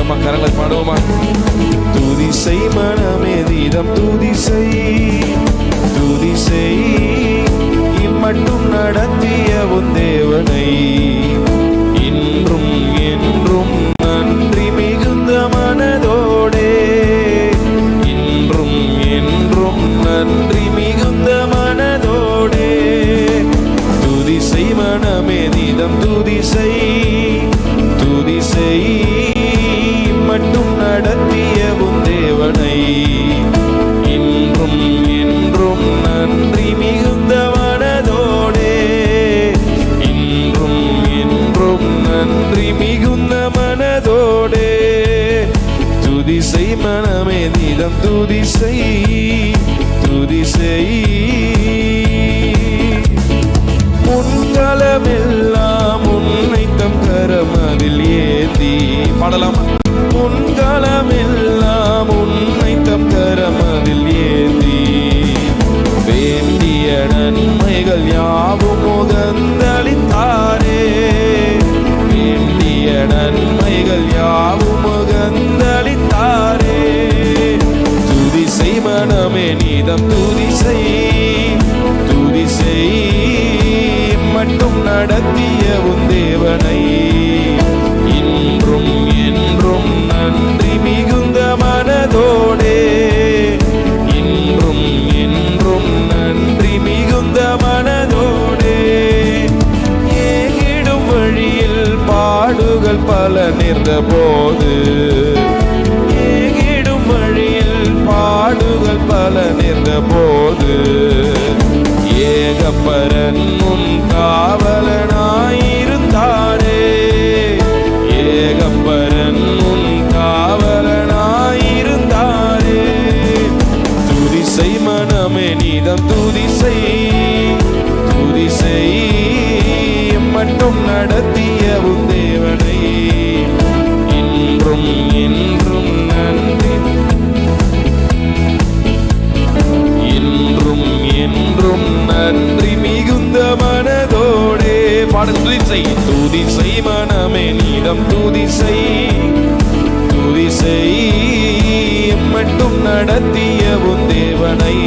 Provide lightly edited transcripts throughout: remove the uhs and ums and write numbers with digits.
பாடுமா, கரங்களை பாடுவோமா? துதி செய் மனமே கீதம் துதி செய் இம்மட்டும் நடத்திய உன் தேவனை இன்றும் என்றும் நன்றி மிகுந்த மனதோடே, இன்றும் என்றும் நன்றி மிகுந்த மனதோடே. துதி செய் மனமே கீதம் துதி செய் மட்டும் நடத்திய உன் தேவனை இன்றும் என்றும் நன்றி மிகுந்த மனதோடே, இன்றும் என்றும் நன்றி மிகுந்த மனதோடே. துதி செய் மனமே கீதம் துதி செய் முன்களமெல்லாம் உன்னை தம் கரமதில் ஏந்தி பாடலாம். முன்களமெல்லாம் உன்னை தம் கரமதில் ஏந்தி வேண்டிய நன்மைகள் யாவும் முகந்தளித்தாரே, வேண்டிய நன்மைகள் யாவும் முகந்தளித்தாரே. துதி செய் மனமே கீதம் துதி செய் மட்டும் நடத்திய உன் தேவனை இன்றும் என்றும் நன்றி மிகுந்த மனதோடே, இன்றும் என்றும் நன்றி மிகுந்த மனதோடே. ஏகிடும் வழியில் பாடுகள் பல நின்ற போது, ஏகிடும் வழியில் பாடுகள் பல நின்ற போது ஏகப்பரன் உன் காவலனாயிருந்தாரே, ஏகப்பரன் உன் காவலனாயிருந்தாரே. துதி செய் மனமே கீதம் துதி செய் மட்டும் நடத்திய உன் தேவனை இன்றும் என்றும் நன்றி, இன்றும் என்றும் நன்றி மிகுந்த மனதோடே. பாடல் துதி செய் மனமே கீதம் துதி செய் மட்டும் நடத்திய உன் தேவனை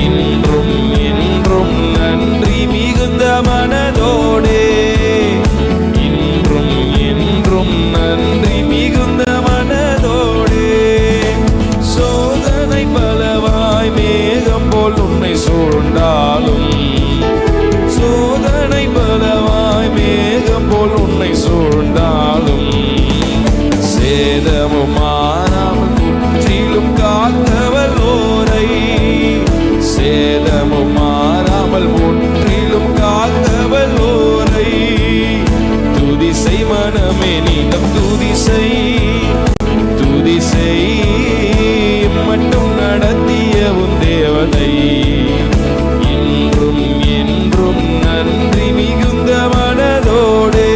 இன்றும் என்றும் நன்றி மிகுந்த மனதோடே, இன்றும் என்றும் நன்றி மிகுந்த மனதோடே. சோதனை பலவாய் மேகம் போல் உன்னை சூழ்ந்தாலும், சோதனை பலவாய் மேகம் போல் உன்னை சூழ்ந்தாலும் சேதமும் மாறாமல் முற்றிலும் காத்தவள் ஓரை, சேதமும் மாறாமல் முற்றிலும் காத்தவள் ஓரை. துதி செய் மனமே கீதம் துதி செய் மட்டும் நடத்திய உன் தேவனை இன்றும் என்றும் நன்றி மிகுந்த மனதோடே,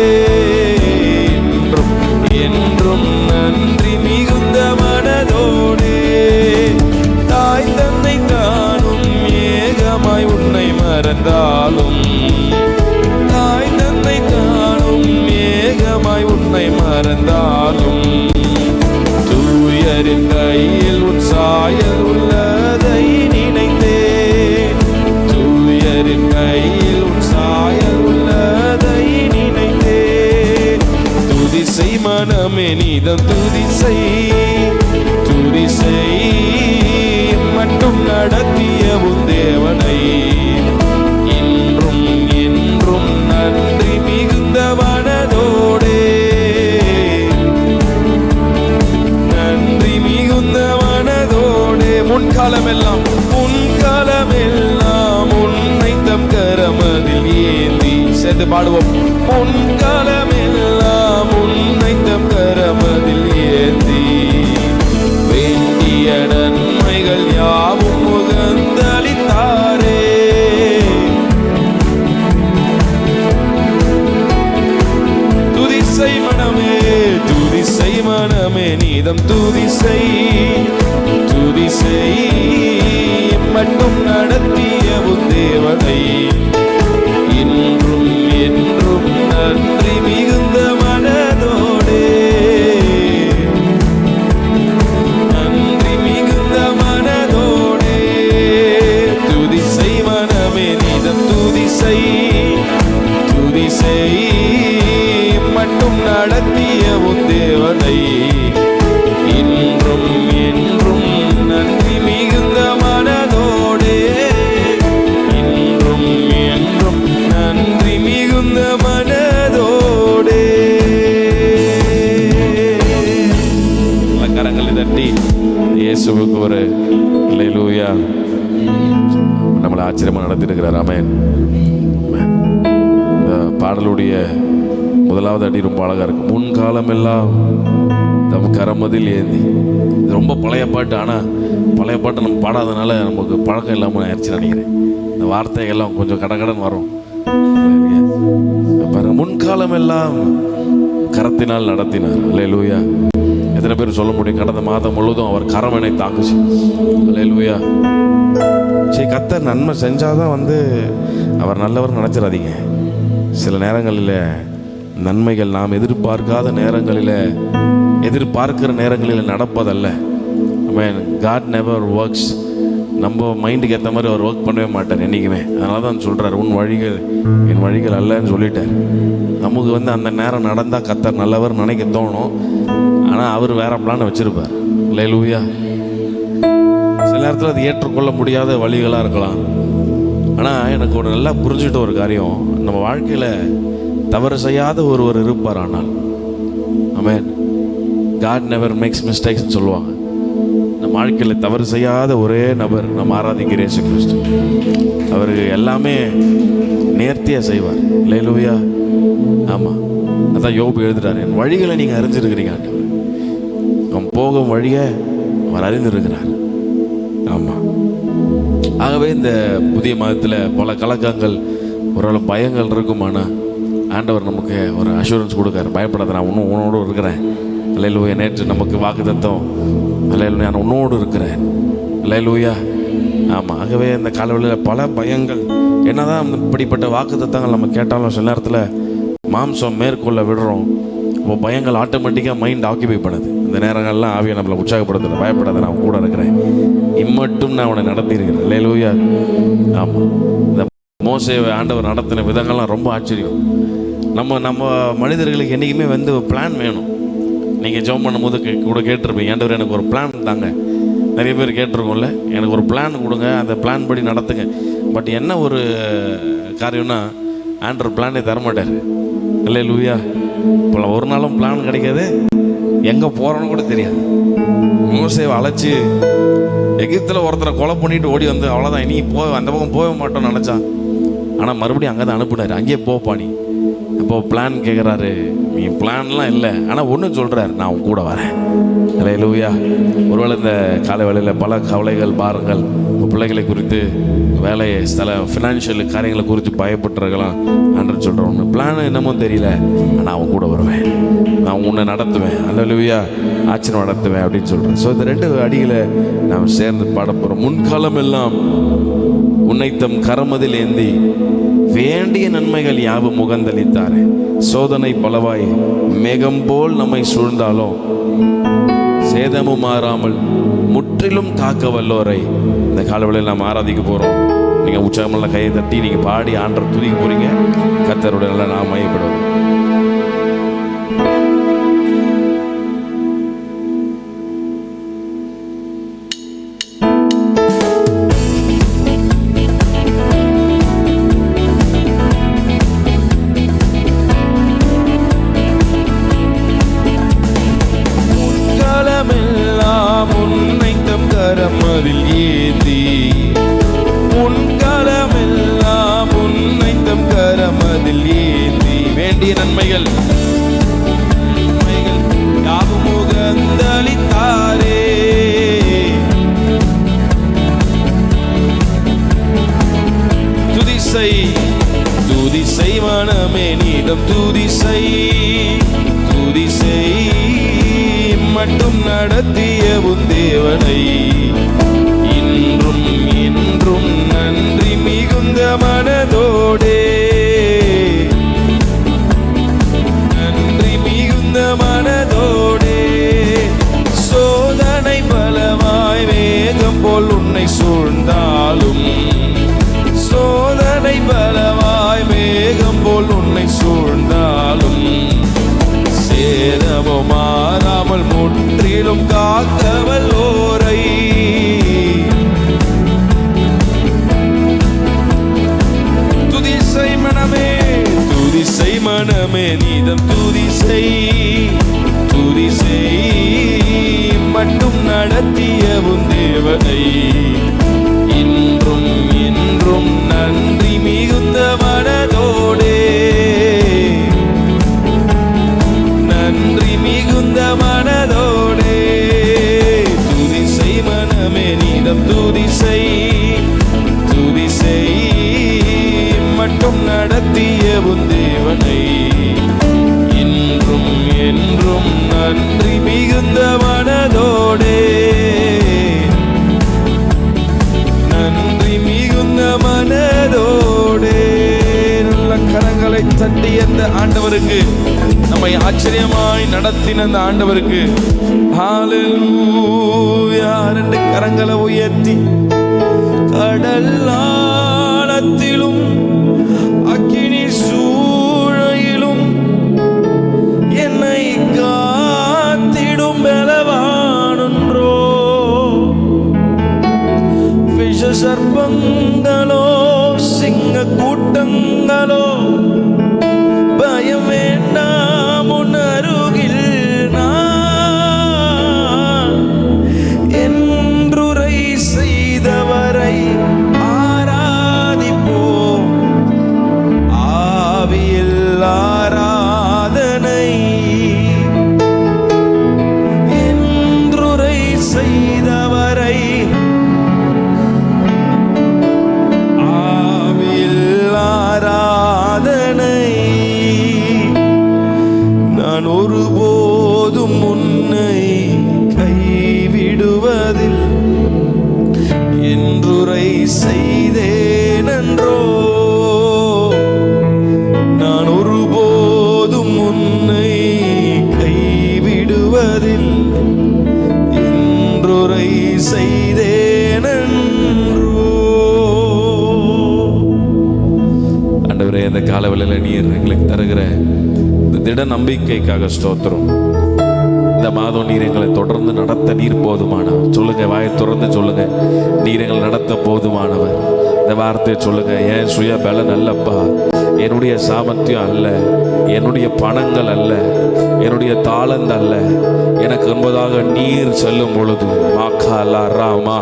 இன்றும் என்றும் நன்றி மிகுந்த மனதோடே. தாய் தந்தை தானும் ஏகமாய் உன்னை மறந்தாலும், தாய் தந்தை தானும் ஏகமாய் உன்னை மறந்தாலும் தூயரின் கையில் உன் சாயல் உள்ளதை நினைத்தே, தூயரின் கையில் உன் சாயல் உள்ளதை நினைத்தே. துதி செய் மனமே கீதம் துதி செய் மட்டும் நடத்திய உன் தேவனை இன்றும் என்றும் நன்றி மிகுந்த மனதோடே, நன்றி மிகுந்த மனதோடே. முன்காலமெல்லாம் உன்னை தம் கரமதில் ஏந்தி சேர்ந்து பாடுவோம். முன்காலமெல்லாம் உன்னை தம் கரமதில் ஏந்தி வேண்டிய நன்மைகள் யாவும் முகந்தளித்தாரே. துதி செய் மனமே கீதம் துதி செய் மட்டும் நடத்திய உன் தேவனை இன்றும் என்றும் நன்றி மிகுந்த நம்மளை ஆச்சரியமாக நடத்திருக்கிறார். ஆமென். இந்த பாடலுடைய முதலாவது அடி ரொம்ப அழகாக இருக்கு. முன்காலம் எல்லாம் நம்ம கரமதில் ஏந்தி. இது ரொம்ப பழைய பாட்டு. ஆனால் பழைய பாட்டு நம்ம பாடாதனால நமக்கு பழக்கம் இல்லாமல் ஆயிடுச்சு நினைக்கிறேன். இந்த வார்த்தைகள்லாம் கொஞ்சம் கடகடன் வரும் பாருங்க. முன்காலம் எல்லாம் கரத்தினால் நடத்தினார். அல்லேலூயா. எத்தனை பேர் சொல்ல முடியும்? கடந்த மாதம் முழுவதும் அவர் கரம் என்னை தாங்குச்சு. அல்லேலூயா. சரி, கர்த்தர் நன்மை செஞ்சாதான் அவர் நல்லவர் நினைச்சிடாதீங்க. சில நேரங்களில் நன்மைகள் நாம் எதிர்பார்க்காத நேரங்களில், எதிர்பார்க்கிற நேரங்களில் நடப்பதல்ல. God never works. நம்ம மைண்டுக்கு ஏற்ற மாதிரி அவர் ஒர்க் பண்ணவே மாட்டார் என்றைக்குமே. அதனால தான் சொல்கிறார், உன் வழிகள் என் வழிகள் அல்லன்னு சொல்லிட்டார். நமக்கு அந்த நேரம் நடந்தால் கர்த்தர் நல்லவர் நினைக்க தோணும். ஆனால் அவர் வேற பிளான் வச்சுருப்பார். அல்லேலூயா. சில நேரத்தில் அது ஏற்றுக்கொள்ள முடியாத வழிகளாக இருக்கலாம். ஆனால் எனக்கு ஒரு நல்லா புரிஞ்சுக்கிட்ட ஒரு காரியம், நம்ம வாழ்க்கையில் தவறு செய்யாத ஒருவர் இருப்பார். ஆனால் ஆமென். God never makes mistakes சொல்லுவாங்க. நம்ம வாழ்க்கையில் தவறு செய்யாத ஒரே நபர் நம்ம ஆராதிக்கிற இயேசு கிறிஸ்து. அவருக்கு எல்லாமே நேர்த்தியாக செய்வார். அல்லேலூயா. ஆமாம். அதான் யோபு எழுதுறாரு, என் வழிகளை நீங்கள் அறிஞ்சிருக்கிறீங்க. அவன் போகும் வழியை அவர் அறிந்திருக்கிறார். ஆமாம். ஆகவே இந்த புதிய மாதத்தில் பல கலக்கங்கள், ஒரு பயங்கள் இருக்குமானா ஆண்டவர் நமக்கு ஒரு அஷூரன்ஸ் கொடுக்காரு. பயப்படாத, நான் இன்னும் உன்னோடு இருக்கிறேன். அல்லேலூயா. நேற்று நமக்கு வாக்குத்தத்தம், அல்லேலூயா, நான் உன்னோடு இருக்கிறேன். அல்லேலூயா. ஆமாம். ஆகவே இந்த காலவெளியில் பல பயங்கள், என்னதான் இப்படிப்பட்ட வாக்குத்தத்தங்கள் நம்ம கேட்டாலும் சில நேரத்தில் மாம்சம் மேற்கொள்ள விடுறோம். இப்போ பயங்கள் ஆட்டோமேட்டிக்காக மைண்ட் ஆக்கிபை பண்ணுது. இந்த நேரங்கள்லாம் ஆவியை நம்மளை உற்சாகப்படுத்துகிறேன். பயப்படாத, நான் கூட இருக்கிறேன். இம்மட்டும் நான் அவனை நடத்தியிருக்கிறேன். அல்லேலூயா. ஆமாம். இந்த மோசேவை ஆண்டவர் நடத்தின விதங்கள்லாம் ரொம்ப ஆச்சரியம். நம்ம மனிதர்களுக்கு என்றைக்குமே பிளான் வேணும். நீங்கள் ஜெபம் பண்ணும்போது கூட கேட்டிருப்பீங்க, ஆண்டவர் எனக்கு ஒரு பிளான் தாங்க. நிறைய பேர் கேட்டிருக்கோம்ல, எனக்கு ஒரு பிளான் கொடுங்க, அந்த பிளான் படி நடத்துங்க. பட் என்ன ஒரு காரியம்னா, ஆண்டவர் பிளானே தரமாட்டார். அல்லேலூயா. இப்போ ஒரு நாளும் பிளான் கிடைக்காது, எங்கே போகிறோன்னு கூட தெரியாது. மோசேவை அழைச்சி எகிப்தில் ஒருத்தரை கொலை பண்ணிட்டு ஓடி அவ்வளோதான், இனி அந்த பக்கம் போக மாட்டோம்னு நினச்சான். ஆனால் மறுபடியும் அங்கே தான் அனுப்புனார், அங்கேயே போப்பா நீ. அப்போ பிளான் கேட்குறாரு, நீ பிளான்லாம் இல்லை, ஆனால் ஒன்று சொல்கிறார், நான் உன் கூட வரேன். அல்லேலூயா. ஒருவேளை இந்த காலை வேளையில் பல கவலைகள், பாரங்கள், உங்கள் பிள்ளைகளை குறித்து, வேலை ஃபினான்ஷியல் காரியங்களை குறித்து பயப்பட்டுருக்கலாம். ஆண்டவர் சொல்கிறேன், ஒன்று பிளான் என்னமோ தெரியல, நான் அவன் கூட வருவேன், நான் உன்னை நடத்துவேன். அல்லேலூயா. ஆச்சரியம் நடத்துவேன் அப்படின்னு சொல்கிறேன். ஸோ இந்த 2 அடிகளை நாம் சேர்ந்து பாட போகிறோம். முன்காலம் எல்லாம் உன்னை தம் கரமதில் ஏந்தி வேண்டிய நன்மைகள் யாவும் முகந்தளித்தாரே. சோதனை பலவாய் மேகம் போல் நம்மை சூழ்ந்தாலும் சேதமும் மாறாமல் முற்றிலும் காக்க வல்லோரை இந்த காலவெளியில் நாம் ஆராதிக்க போகிறோம். நீங்கள் உற்சாகமெல்லாம் கையை தட்டி நீங்கள் பாடி ஆண்டவர் துதிக்க போகிறீங்க. கர்த்தருடைய நல்ல நாம் மையப்படுவோம். கரமதில் ஏந்தி, உன் கரமெல்லாம் உன்னை தம் கரமதில் ஏந்தி வேண்டிய நன்மைகள் யாவும் முகந்தளித்தாரே. துதிசை துதிசை மனமே நீடம் துதிசை துதிசை மட்டும் நடத்திய உன் தேவனை இன்றும் என்றும் நன்றி மிகுந்த மனதோடே, நன்றி மிகுந்த மனதோடே. சோதனை பலவாய் வேகம் போல் உன்னை சூழ்ந்தாலும், சோதனை பலவாய் வேகம் போல் உன்னை சூழ்ந்தாலும் சேதமோ மாறாமல் முற்றிலும் காக்கவல் ஓரை. துதிசை மனமே துதிசை மனமே நீதம் துதிசை துதிசை மட்டும் நடத்திய உன் தேவனை இன்றும் தட்டி அந்த ஆண்டவருக்கு, நம்மை ஆச்சரியமாய் நடத்தின அந்த ஆண்டவருக்கு ஹalleluya. ரெண்டு கரங்களை உயர்த்தி, கடல் ஆழத்திலும் அக்கினி சூளையிலும் என்னை காத்திடும் பலவானொன்றோ, விஷ சர்ப்பங்களோ சிங்க கூட்டங்களோ பயம் வேண்டாம், உன் அருகில் நான் என்றுரை செய்தவரை ஆராதிப்போம். ஆவியில் ஆராதனை, என்றுரை செய்தவரை ஆவியில் ஆராதனை. நான் ஒருபோதும் உன்னை கைவிடுவதில் என்றுரை செய்தேனன்றோ. நான் ஒருபோதும் உன்னை கைவிடுவதில் என்றுரை செய்தேனன்றோ. ஆண்டவரே, இந்த காலவெளியில் நீர் எங்களுக்கு தருகிற இந்த திட நம்பிக்கைக்காக ஸ்தோத்திரம். இந்த மாதம் நீர் எங்களை தொடர்ந்து நடத்த நீர் போதுமானவர். சொல்லுங்க, வாயை தொடர்ந்து சொல்லுங்க, நீர் எங்களை நடத்த போதுமானவர். இந்த வார்த்தையை சொல்லுங்க, என் சுய பலன் அல்லப்பா, என்னுடைய சாமர்த்தியம் அல்ல, என்னுடைய பணங்கள் அல்ல, என்னுடைய தாளந்து அல்ல, எனக்கு என்பதாக நீர் செல்லும் பொழுது மாக்காலா ராமா.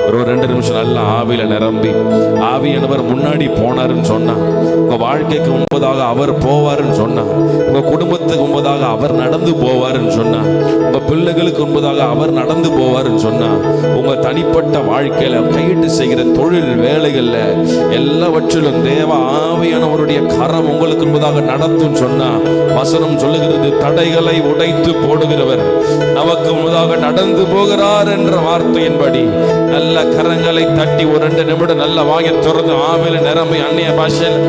ஒரு 2 நிமிஷம் நல்லா ஆவியில நிரம்பி, ஆவியானவர் முன்னாடி போனாருன்னு சொன்னா, உங்க வாழ்க்கைக்கு முன்பதாக அவர் போவாருன்னு சொன்னா, உங்க குடும்பத்துக்கு முன்பதாக அவர் நடந்து போவாருன்னு சொன்னா, உங்க பிள்ளைகளுக்கு முன்பதாக அவர் நடந்து போவாருன்னு சொன்னா, உங்க தனிப்பட்ட வாழ்க்கையில கையிட்டு செய்கிற தொழில் வேலைகள்ல எல்லாவற்றிலும் தேவ ஆவியானவருடைய கரம் உங்களுக்கு முன்பதாக நடத்தும் சொன்னா, வசனம் சொல்லுகிறது, தடைகளை உடைத்து போடுகிறவர் நமக்கு முன்பதாக நடந்து போகிறார் என்ற வார்த்தையின்படி நல்ல கரங்களை தட்டி ஒரு 2 நிமிடம் நல்ல வாயை திறந்து ஆவியில நிரம்பி அந்நிய பாஷையில்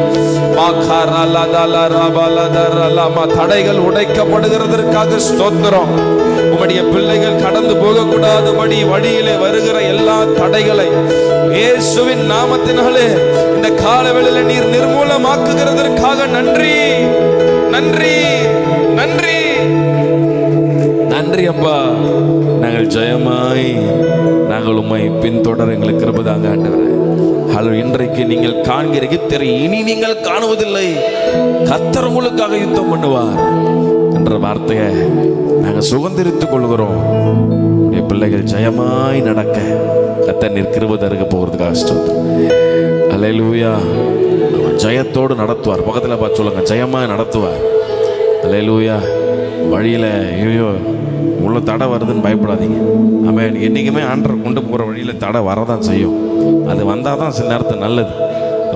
தடைகள் உடைக்கப்படுகிறதற்காக ஸ்தோத்திரம். உம்முடைய பிள்ளைகள் கடந்து போகக்கூடாதபடி வழியிலே வருகிற எல்லா தடைகளை இயேசுவின் நாமத்தினாலே இந்த காலவேளையில நீர் நிர்மூலமாக்குகிறதற்காக நன்றி, நன்றி, நன்றி, நன்றி அப்பா. நாங்கள் ஜெயமாய் நாங்கள் உம்மை பின்தொடர எங்களுக்கு கிருபைதாங்க ஆண்டவரே. இன்றைக்கு நீங்கள் காண்கிற எகிப்தியரை இனி நீங்கள் காணுவதில்லை, கர்த்தர் உங்களுக்காக யுத்தம் பண்ணுவார் என்ற வார்த்தையை நாங்கள் சுதந்திரித்துக் கொள்கிறோம். உடைய பிள்ளைகள் ஜெயமாய் நடக்க கர்த்தர் நீர் கிருபை தருக போகிறதுக்காக ஸ்தோத்திரம். அல்லேலூயா. ஜெயத்தோடு நடத்துவார். பக்கத்தில் பார்த்து சொல்லுங்க, ஜெயமாய் நடத்துவார். அல்லேலூயா. வழியில் ஐயோ உள்ள தடை வருதுன்னு பயப்படாதீங்க. ஆமென். என்றைக்குமே ஆண்டரை கொண்டு போகிற வழியில் தடை வரதான் செய்யும். அது வந்தால் தான் சில நேரத்துக்கு நல்லது,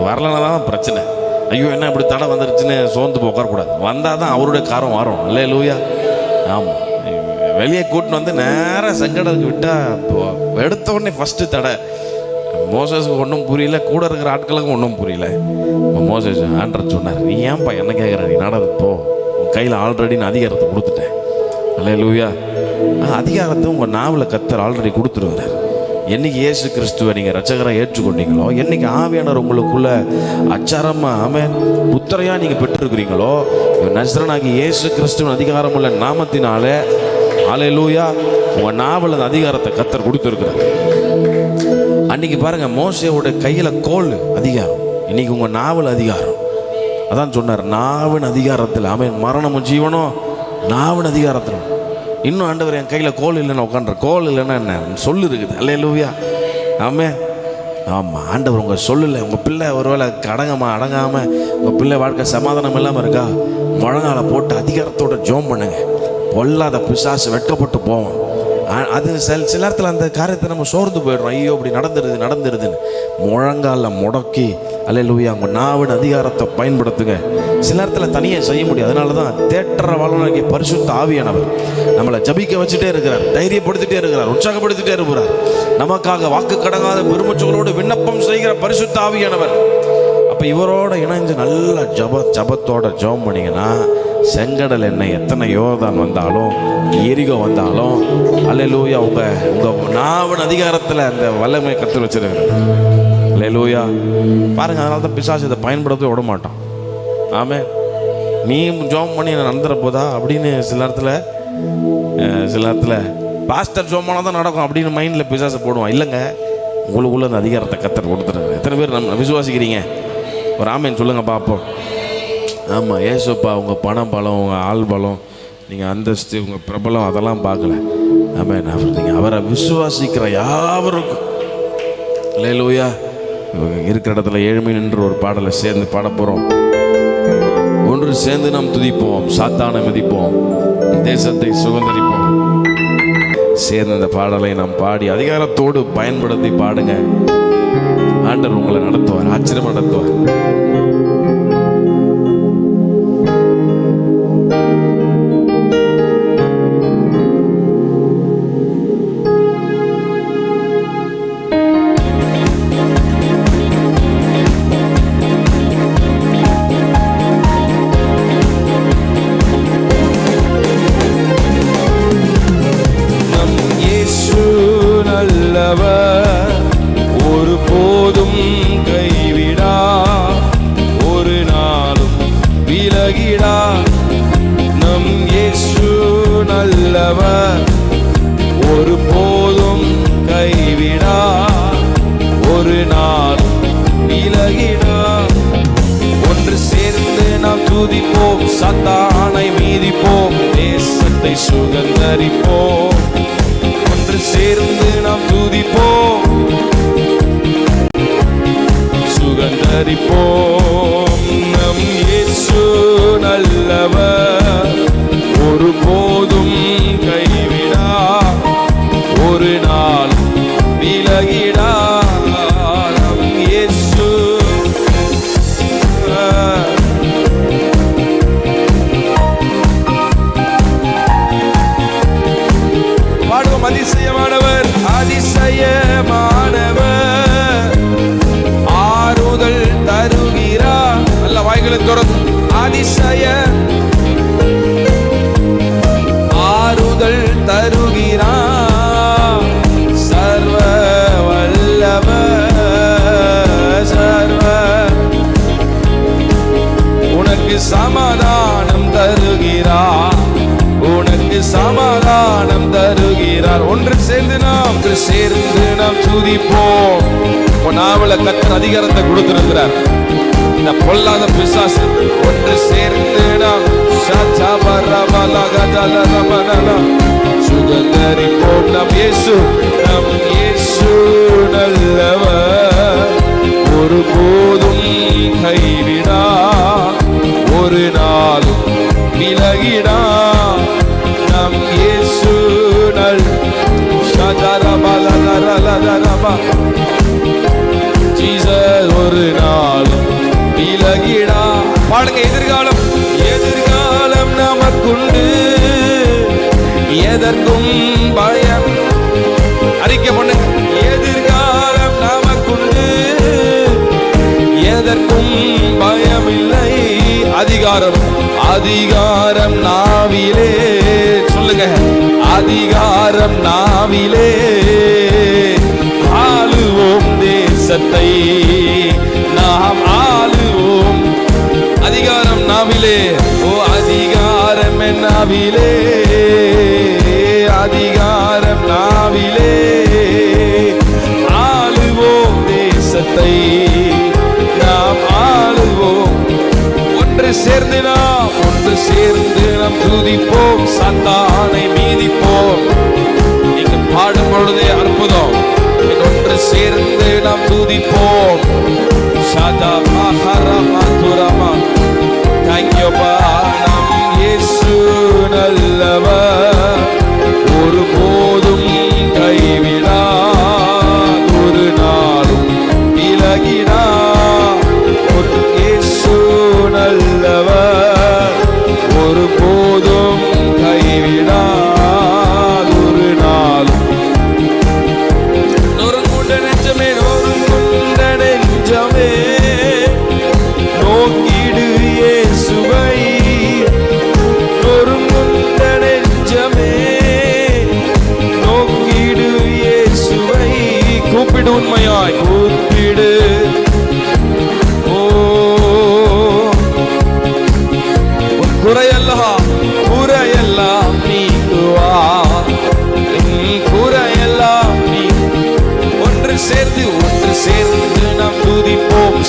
வரலன்னா தான் பிரச்சனை. ஐயோ என்ன இப்படி தடை வந்துருச்சுன்னு சோர்ந்து போய் உட்காரக்கூடாது. வந்தால் தான் அவருடைய காரம் வரும். அல்லேலூயா. ஆமாம். வெளியே கூட்டின்னு வந்து நேராக சங்கடத்துக்கு விட்டால் எடுத்த உடனே ஃபஸ்ட்டு தடை. மோசஸுக்கு ஒன்றும் புரியல, கூட இருக்கிற ஆட்களுக்கும் ஒன்றும் புரியல. மோசஸ் ஆண்டர் சொன்னார், நீ ஏன்பா என்ன கேட்குற, நீ நடந்து போ, உன் கையில் ஆல்ரெடி நான் அதிகாரத்தை கொடுத்துட்டேன். அல்லேலூயா. அதிகாரத்தை உங்கள் நாவில் கர்த்தர் ஆல்ரெடி கொடுத்துருவார். என்னைக்கு இயேசு கிறிஸ்துவை நீங்கள் ரட்சகராக ஏற்றுக்கொண்டீங்களோ, என்னைக்கு ஆவியானவர் உங்களுக்குள்ள அச்சாரமாக ஆமென் புத்திரையாக நீங்கள் பெற்றிருக்கிறீங்களோ, நஸ்ரனாகி இயேசு கிறிஸ்துவின் அதிகாரம் உள்ள நாமத்தினாலே அல்லேலூயா உங்கள் நாவில் அந்த அதிகாரத்தை கர்த்தர் கொடுத்துருக்கிறார். அன்னைக்கு பாருங்க, மோசேயோட கையில் கோல் அதிகாரம், இன்னைக்கு உங்கள் நாவில் அதிகாரம். அதான் சொன்னார், நாவின் அதிகாரத்தில் ஆமென் மரணமும் ஜீவனும் நாவின் அதிகாரத்தில். இன்னும் ஆண்டவர் என் கையில் கோல் இல்லைன்னு உட்காந்துற, கோல் இல்லைன்னா என்ன சொல்லு இருக்குது. அல்லேலூயா. ஆமென். ஆமாம், ஆண்டவர் உங்கள் சொல்லலை. உங்கள் பிள்ளை ஒருவேளை அடங்காமல் உங்கள் பிள்ளை வாழ்க்கை சமாதானம் இல்லாமல் இருக்கா, முழங்கால போட்டு அதிகாரத்தோட ஜோம் பண்ணுங்க. பொல்லாத பிசாசு வெட்கப்பட்டு போவோம். அது சில நேரத்தில் அந்த காரியத்தை நம்ம சோர்ந்து போயிடுறோம். ஐயோ இப்படி நடந்துருதுன்னு முழங்கால முடக்கி அல்லேலூயா உங்கள் நாவின் அதிகாரத்தை பயன்படுத்துங்க. சில நேரத்தில் தனியாக செய்ய முடியாது. அதனால தான் தேற்ற வல்லவனாகிய பரிசுத்த ஆவியானவர் நம்மளை ஜபிக்க வச்சுட்டே இருக்கிறார், தைரியப்படுத்திட்டே இருக்கிறார், உற்சாகப்படுத்திட்டே இருக்கிறார். நமக்காக வாக்கு கடங்காத பெருமூச்சுகளோடு விண்ணப்பம் செய்கிற பரிசுத்த ஆவியானவர். அப்போ இவரோட இணைஞ்சு நல்ல ஜபத்தோட ஜெபம் பண்ணிங்கன்னா செங்கடல் எண்ணெய் எத்தனை யோர்தான் வந்தாலும் எரிகோ வந்தாலும் அல்லேலூயா உங்கள் நாவன் அதிகாரத்தில் அந்த வல்லமை கற்று வச்சிருக்கிறேன். அல்லேலூயா. பாருங்கள், அதனால தான் பிசாசு இதை பயன்படுத்த விட மாட்டான். ஆமே, நீ ஜெபம் பண்ணி நடந்துற போதா அப்படின்னு சில நேரத்தில் பாஸ்டர் ஜெபம் பண்ணால் தான் நடக்கும் அப்படின்னு மைண்டில் பிசாசு போடுவான். இல்லைங்க, உங்களுக்குள்ள அந்த அதிகாரத்தை கத்தர் கொடுத்துருங்க. எத்தனை பேர் நம்ம விசுவாசிக்கிறீங்க? ஒரு ஆமேன்னு சொல்லுங்க பார்ப்போம். ஆமாம், ஏசப்பா உங்கள் பணம் பலம், உங்கள் ஆள் பலம், நீங்கள் அந்தஸ்து, உங்கள் பிரபலம் அதெல்லாம் பார்க்கல. ஆமாம், நீங்கள் அவரை விசுவாசிக்கிற யாவருக்கும் அல்லேலூயா. இருக்கிற இடத்துல ஏழ்மை நின்று ஒரு பாடலை சேர்ந்து பாட போகிறோம். ஒன்று சேர்ந்து நாம் துதிப்போம், சாத்தானை மதிப்போம், தேசத்தை சுதந்தரிப்போம். சேர்ந்து அந்த பாடலை நாம் பாடி அதிகாரத்தோடு பயன்படுத்தி பாடுங்க. ஆண்டவர் உங்களை நடத்துவார், ஆச்சரியம் நடத்துவார். ஒரு போதும் கைவிடா, ஒரு நாளும் விலகிடா. நம் இயேசு நல்லவர், ஒரு போதும் கைவிடா, ஒரு நாளும் விலகிடா. ஒன்று சேர்ந்து நாம் துதிப்போம், சாத்தானை மீதிப்போம், தேசத்தை சுதந்தரிப்போம். ஒன்று சேர்ந்து நாம் துதிப்போம், சுதந்தரிப்போம். நம் இயேசு நல்லவர், ஒரு போதும் கைவிடா, ஒரு நாள் விலகிடா. நம் இயேசு பாடுவோம். அதிசயமானவர், அதிசயமானவர், ஆறுதல் தருகிறார். நல்ல வாய்களை திறந்து ஆறுதல் தருகிறார். சர்வ வல்லவர், சர்வ உனக்கு சமாதானம் தருகிறார், உனக்கு சமாதானம் தருகிறார். ஒன்று சேர்ந்து நாம் துதிப்போம். நாவல கத்தர் அதிகாரத்தை கொடுத்திருக்கிறார். இந்த பொல்லாத பிசாசு ஒன்று சேர்ந்து நாம் சுகந்தரிப்போம். நம் இயேசு நல்லவர், ஒரு போதும் கைவிடா, ஒரு நாளும் விலகிடா. நம் இயேசு ஜீசஸ், ஒரு நாளும் விலகிடா. பாடுங்க. எதிர்காலம் நமக்குண்டு, எதற்கும் பயம். அறிக்கை பண்ணுங்க. எதிர்காலம் நமக்குண்டு, எதற்கும் பயம் இல்லை. அதிகாரம் நாவிலே. சொல்லுங்க. அதிகாரம் நாவிலே, ஆளுவோம் தேசத்தை, நாம் ஆளுவோம். அதிகாரம் நாவிலே, ஓ அதிகாரம் என் நாவிலே, அதிகாரம் நாவிலே, ஆளுவோம் தேசத்தை, நாம் ஆளுவோம். ஒன்று சேர்ந்து நாம் துதிப்போம், சாத்தானை மீதிப்போம். நீங்க பாடும் பொழுதே அற்புதம். ஒன்று சேர்ந்து நாம் துதிப்போம். சாதா மஹரமா துரமா. Thank you, நம் இயேசு நல்லவர், ஒரு போதும் கைவிடா, ஒரு நாளும் விலகிடா. இயேசு நல்லவர், ஒரு போதும் கைவிடா, ஒரு நாளும். நொறுங்குண்ட நெஞ்சமே, நொறுங்குண்ட நெஞ்சமே,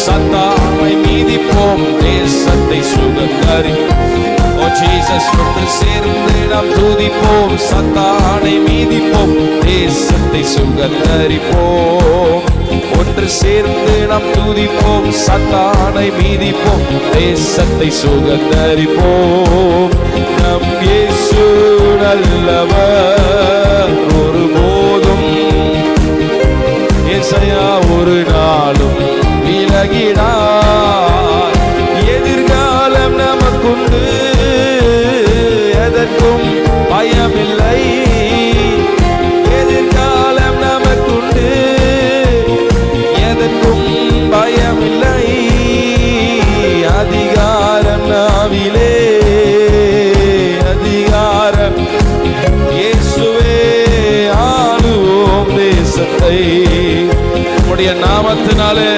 சத்தானை மீதிப்போம், தேசத்தை சுகந்தரிப்போம். ஓ ஜீசஸ், ஒன்று சேர்ந்து நாம் துதிப்போம், சத்தானை மீதிப்போம், தேசத்தை சுகந்தரிப்போம். ஒன்று சேர்ந்து நாம் துதிப்போம், சத்தானை மீதிப்போம், தேசத்தை சுகந்தரிப்போம். நம் இயேசு நல்லவர், ஒருபோதும் இயேசையா ஒரு நாளும் விலகினார். எதிர்காலம் நமக்குண்டு, எதற்கும் பயமில்லை. எதிர்காலம் நமக்குண்டு, எதற்கும் பயமில்லை. அதிகாரம் நாவிலே, அதிகாரம் இயேசுவே, ஆளுவோம் தேசத்தை உம்முடைய நாமத்தினாலே.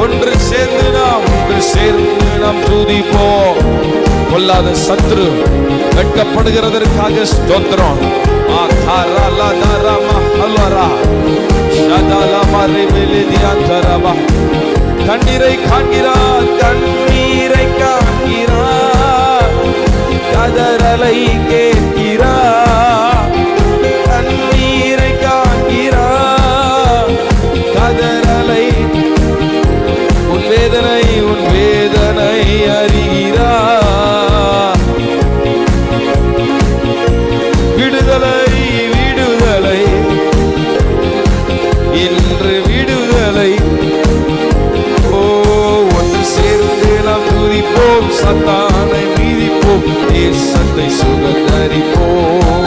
ஒன்று சேர்ந்து நாம் துதிப்போம். கொல்லாத சத்ரு வெட்கப்படுகிறதற்காக ஸ்தோத்திரம். கண்ணீரை காண்கிறார், கண்ணீரை காண்கிறார், கதறலை கேட்கிறார். கண்ணீரை காண்கிறார், கதறலை, உன் வேதனை அறிகிறார். விடுதலை இன்று விடுதலை. ஓ, ஒன்று சேர்ந்து நாம் துதிப்போம், சத்தானை மீதிப்போம், தேசத்தை சுகந்தரிப்போம்.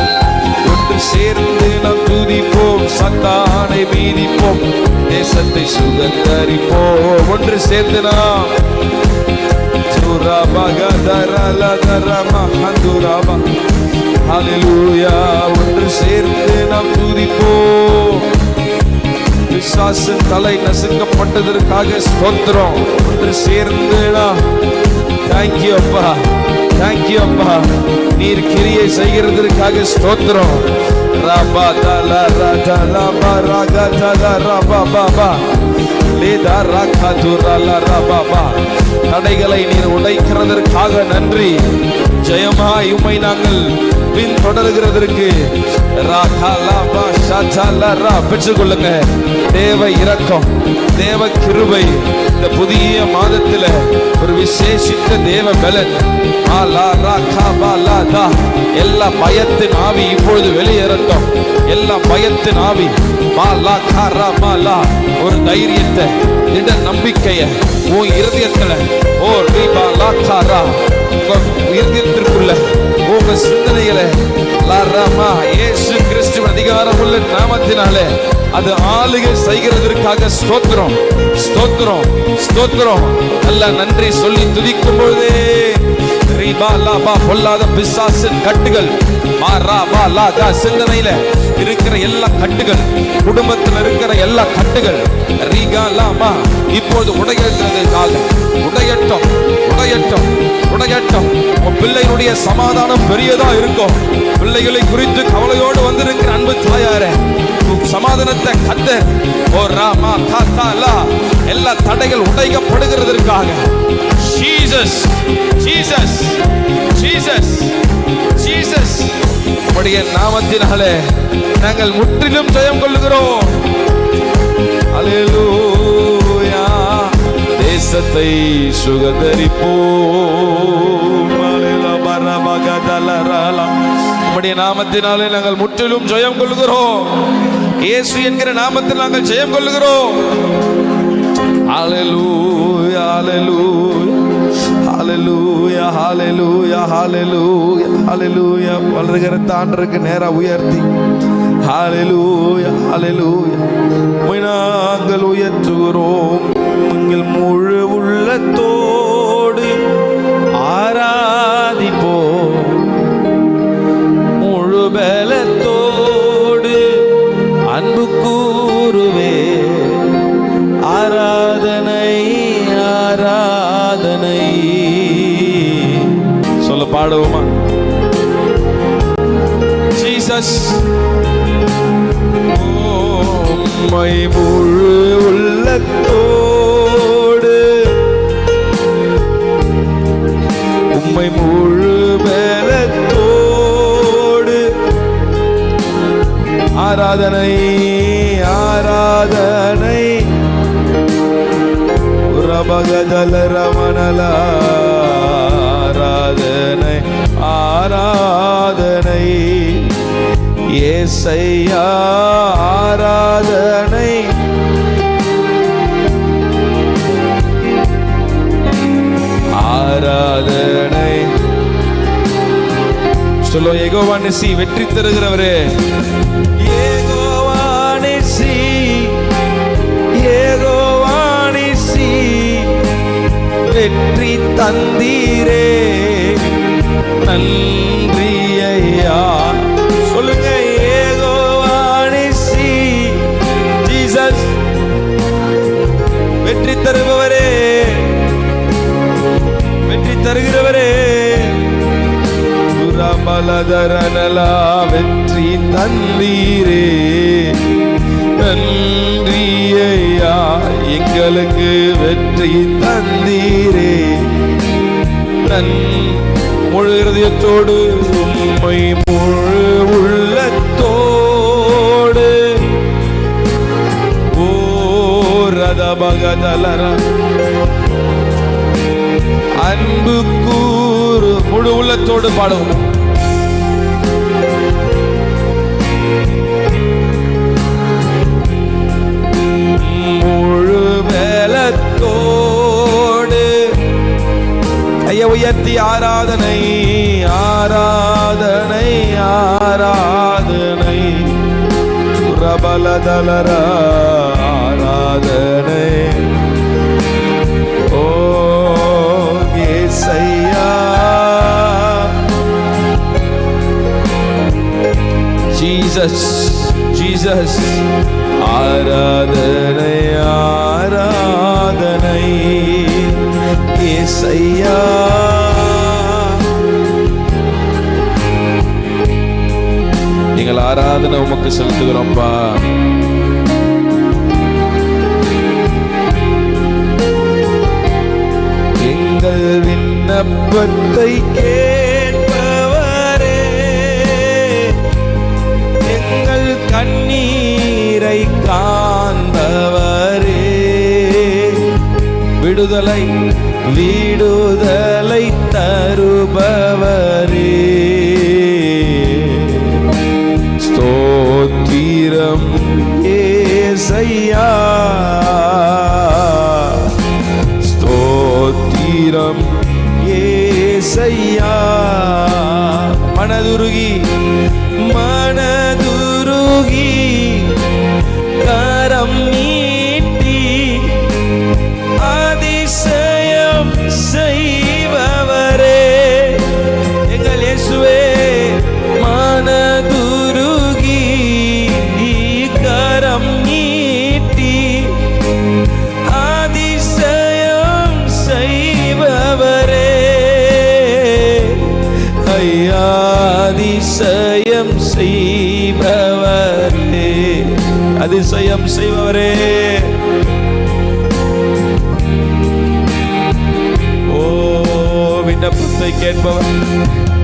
ஒன்று சேர்ந்து நாம் துதிப்போம், சத்தானை மீதிப்போம், தேசத்தை சுகந்தரிப்போம். ஒன்று சேர்ந்து நாம் ஒன்று சேர்ந்து நாம் துதிப்போம். பிசாசின் தலை நசுக்கப்பட்டதற்காக ஸ்தோத்திரம். ஒன்று சேர்ந்து நாம் தேங்க்யூ அப்பா, தேங்க்யூ அப்பா, நீர் கிரியை செய்கிறதற்காக ஸ்தோத்திரம். ரபா தல ரதல பரக தல ரபா பாபா லேதா ரகா துரல ரபா பா. தடைகளை நீர் உடைக்கிறதற்காக நன்றி. ஜெயமாய் உம்மை நாங்கள் பின்தொடர்கிறதற்கு பெற்றுக்கொள்ளுங்க. தேவ இரக்கம், தேவ கிருபை இந்த புதிய மாதத்துல ஒரு விசேஷித்த தேவ பலன். எல்லா பயத்தின் ஆவி இப்பொழுது வெளியேறட்டும். எல்லா பயத்தின் ஆவி ஒரு தைரியத்தை, திட நம்பிக்கைய உன் இருதயத்துல, ஓ ரீபா லாக்காரா, இருதயத்திற்குள்ள உங்க சிந்தனைகளை இயேசு கிறிஸ்துவின் அதிகாரம் உள்ள நாமத்தினாலே அது ஆளுகை செய்கிறதற்காக ஸ்தோத்திரம், ஸ்தோத்திரம், ஸ்தோத்திரம். நல்ல நன்றி சொல்லி துதிக்கும் பொழுதே பொல்லாத பிசாசின் கட்டுகள், சிந்தனையில இருக்கிற எல்லா கட்டுகள், குடும்பத்தில் இருக்கிற எல்லா கட்டுகள் இப்போது உடையற்றதற்காக உடையட்டும், உடையட்டும், உடையட்டும். உன் பிள்ளைகளுடைய சமாதானம் பெரியதா இருக்கும். பிள்ளைகளை குறித்து கவலையோடு வந்திருக்கிற அன்பு தாயாரே, சமாதானத்தை கத்தர் ஓ ராமா தாத்தா எல்லா தடைகள் உடைக்கப்படுகிறதற்காக ஜீசஸ், ஜீசஸ், ஜீசஸ், ஜீசஸ் உம்முடைய நாமத்தினாலே நாங்கள் முற்றிலும் ஜெயம் கொள்ளுகிறோம். அல்லேலூயா. தேசத்தை சுகந்தரிப்போம். உம்முடைய நாமத்தினாலே நாங்கள் முற்றிலும் ஜெயம் கொள்ளுகிறோம். இயேசு என்கிற நாமத்தில் நாங்கள் ஜெயம் கொள்ளுகிறோம். ஹல்லேலூயா, ஹல்லேலூயா, ஹல்லேலூயா, ஹல்லேலூயா, ஹல்லேலூயா. வலதுகரத்தை ஆண்டவருக்கு நேரா உயர்த்தி ஹல்லேலூயா, ஹல்லேலூயா நாங்கள் உயர்த்துகிறோம். எங்கள் முழு உள்ளத்தோடு ஆராதிப்போம், முழு பலத்தோடு அன்பு கூறுவே. ஆராதனை, ஆராதனை. சொல்ல பாடுவோமா? ஜீசஸ் உம்மை முழு உள்ளத்தோடு பகதல ரமணல ஆராதனை ஆராதனை ஏசையா ஆராதனை ஆராதனை. சொல்லோ யெகோவா நிசி வெற்றி தருகிறவரே, யெகோவா நிசி, யெகோவா நிசி வெற்றி தந்தீரே நன்றி ஐயா. சொல்லுங்க யெகோவா நிசி, ஜீசஸ் வெற்றி தருபவரே, வெற்றி தருகிறவரே. புறமலதரனலா வெற்றி தந்தீரே நன்றி ஐயா. எங்களுக்கு வெற்றி தந்தீரே முழு இருதயத்தோடு உம்மை முழு உள்ளத்தோடு ஓ ரதபகதலர அன்பு கூறு முழு உள்ளத்தோடு பாடுவோம். முழு வேலத்தோடு கையை உயர்த்தி ஆராதனை ஆராதனை ஆராதனை பிரபலதலர ஆராதனை. ஓ ஏசையா ஜீசஸ் ஜீசஸ் ஆராதனை ஆராதனை ஏசையா. நீங்கள் ஆராதனை உமக்கு செலுத்துகிறோம்ப்பா. எங்கள் விண்ணப்பத்தை கேட்பவரே, எங்கள் கண்ணீரை காண்பவரே, விடுதலை விடுதலை தருபவரே, ஸ்தோத்திரம் ஏசையா, ஸ்தோத்திரம் ஏசையா. மனதுருகி மனதுருகி கரம் நீட்டி அதிசயம் செய்பவரே, எங்கள் இயேசுவே. மனதுருகி கரம் நீட்டி அதிசயம் செய்பவரே, ஐயா அதிசயம் செய்பவரே, அதிசயம் செய்பவரே. ஓ விண்ணப்பத்தை கேட்பவர்,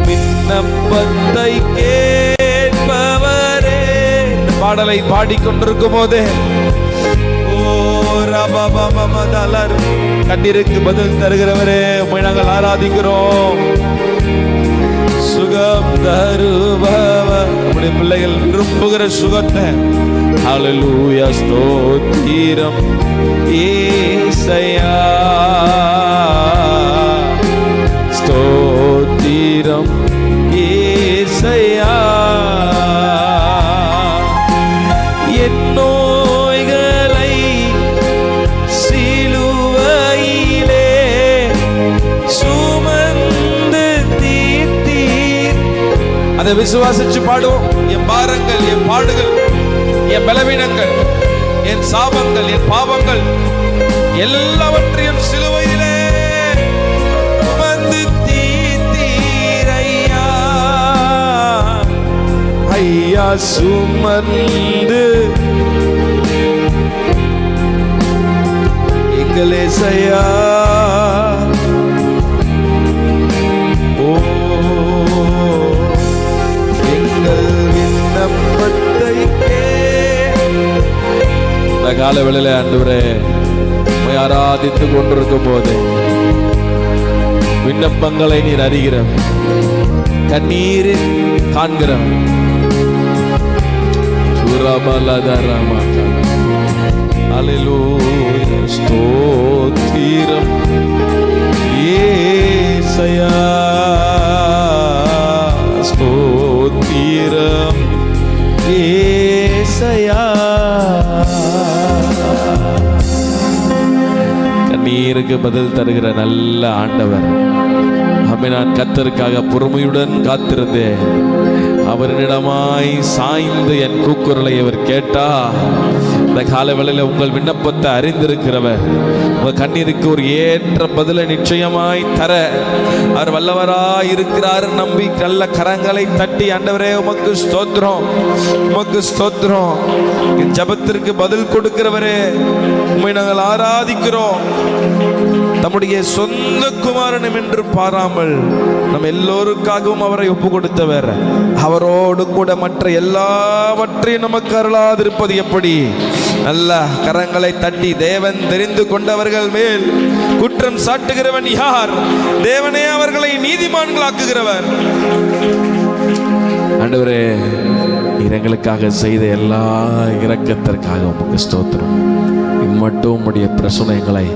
விண்ணப்பத்தை கேட்பவரே. இந்த பாடலை பாடிக்கொண்டிருக்கும் போதே ஓ ரபபமதலர் கண்ணீருக்கு பதில் தருகிறவரே, உம்மை நாங்கள் ஆராதிக்கிறோம். சுகம் தருபவர், நம்முடைய பிள்ளைகள் விரும்புகிற சுகத்தை. ஹல்லேலூயா ஸ்தோத்திரம் ஏசையா, ஸ்தோத்திரம் ஏசையா. என் நோய்களை சிலுவையிலே சுமந்து தீர்த்தீர். அதை விசுவாசிச்சு பாடுவோம். என் பாரங்கள், என் பாடுகள், என் பலவீனங்கள், என் சாபங்கள், என் பாவங்கள் எல்லாவற்றையும் சிலுவையிலே சுமந்து தீர்த்தீர் ஐயா. ஐயா சுமந்து எங்கள் ஏசையா. ஓ எங்கள் விண்ணப்பத்தை இந்த கால வேளையிலே ஆண்டவரே உம்மை ஆராதித்துக் கொண்டிருக்கும் போது விண்ணப்பங்களை நீர் அறிகிறவர், கண்ணீரில் காண்கிறவர். அல்லேலூயா, ஸ்தோத்திரம் இயேசையா, ஸ்தோத்திரம் இயேசையா. கண்ணீருக்கு பதில் தருகிற நல்ல ஆண்டவர். நான் கர்த்தருக்காக பொறுமையுடன் காத்திருந்தேன். அவரிடமாய் சாய்ந்து என் கூக்குரலை அவர் கேட்டா. இந்த காலவேளையில் உங்கள் விண்ணப்பத்தை அறிந்திருக்கிறவர், உங்கள் கண்ணீருக்கு ஒரு ஏற்ற பதிலை நிச்சயமாய் தர அவர் வல்லவராய் இருக்கிறார். நம்பி நல்ல கரங்களை தட்டி, ஆண்டவரே உமக்கு ஸ்தோத்திரம், உமக்கு ஸ்தோத்திரம். என் ஜெபத்திற்கு பதில் கொடுக்கிறவரே, உம்மை நாங்கள் ஆராதிக்கிறோம். தம்முடைய சொந்த குமாரனும் என்று பாராமல் நம் எல்லோருக்காகவும் அவரை ஒப்பு கொடுத்தவர். அவரோடு கூட மற்ற எல்லாவற்றையும் நமக்கு அருளாதிருப்பது எப்படி? நல்ல கரங்களை தட்டி, தேவன் தெரிந்து கொண்டவர்கள் மேல் குற்றம் சாட்டுகிறவன் யார்? தேவனே அவர்களை நீதிமான்களாக்குகிறவர். ஆண்டவரே, எங்களுக்காக செய்த எல்லா இரக்கத்திற்காக உமக்கு ஸ்தோத்திரம். இம்மட்டும் உம்முடைய பிரசனங்களை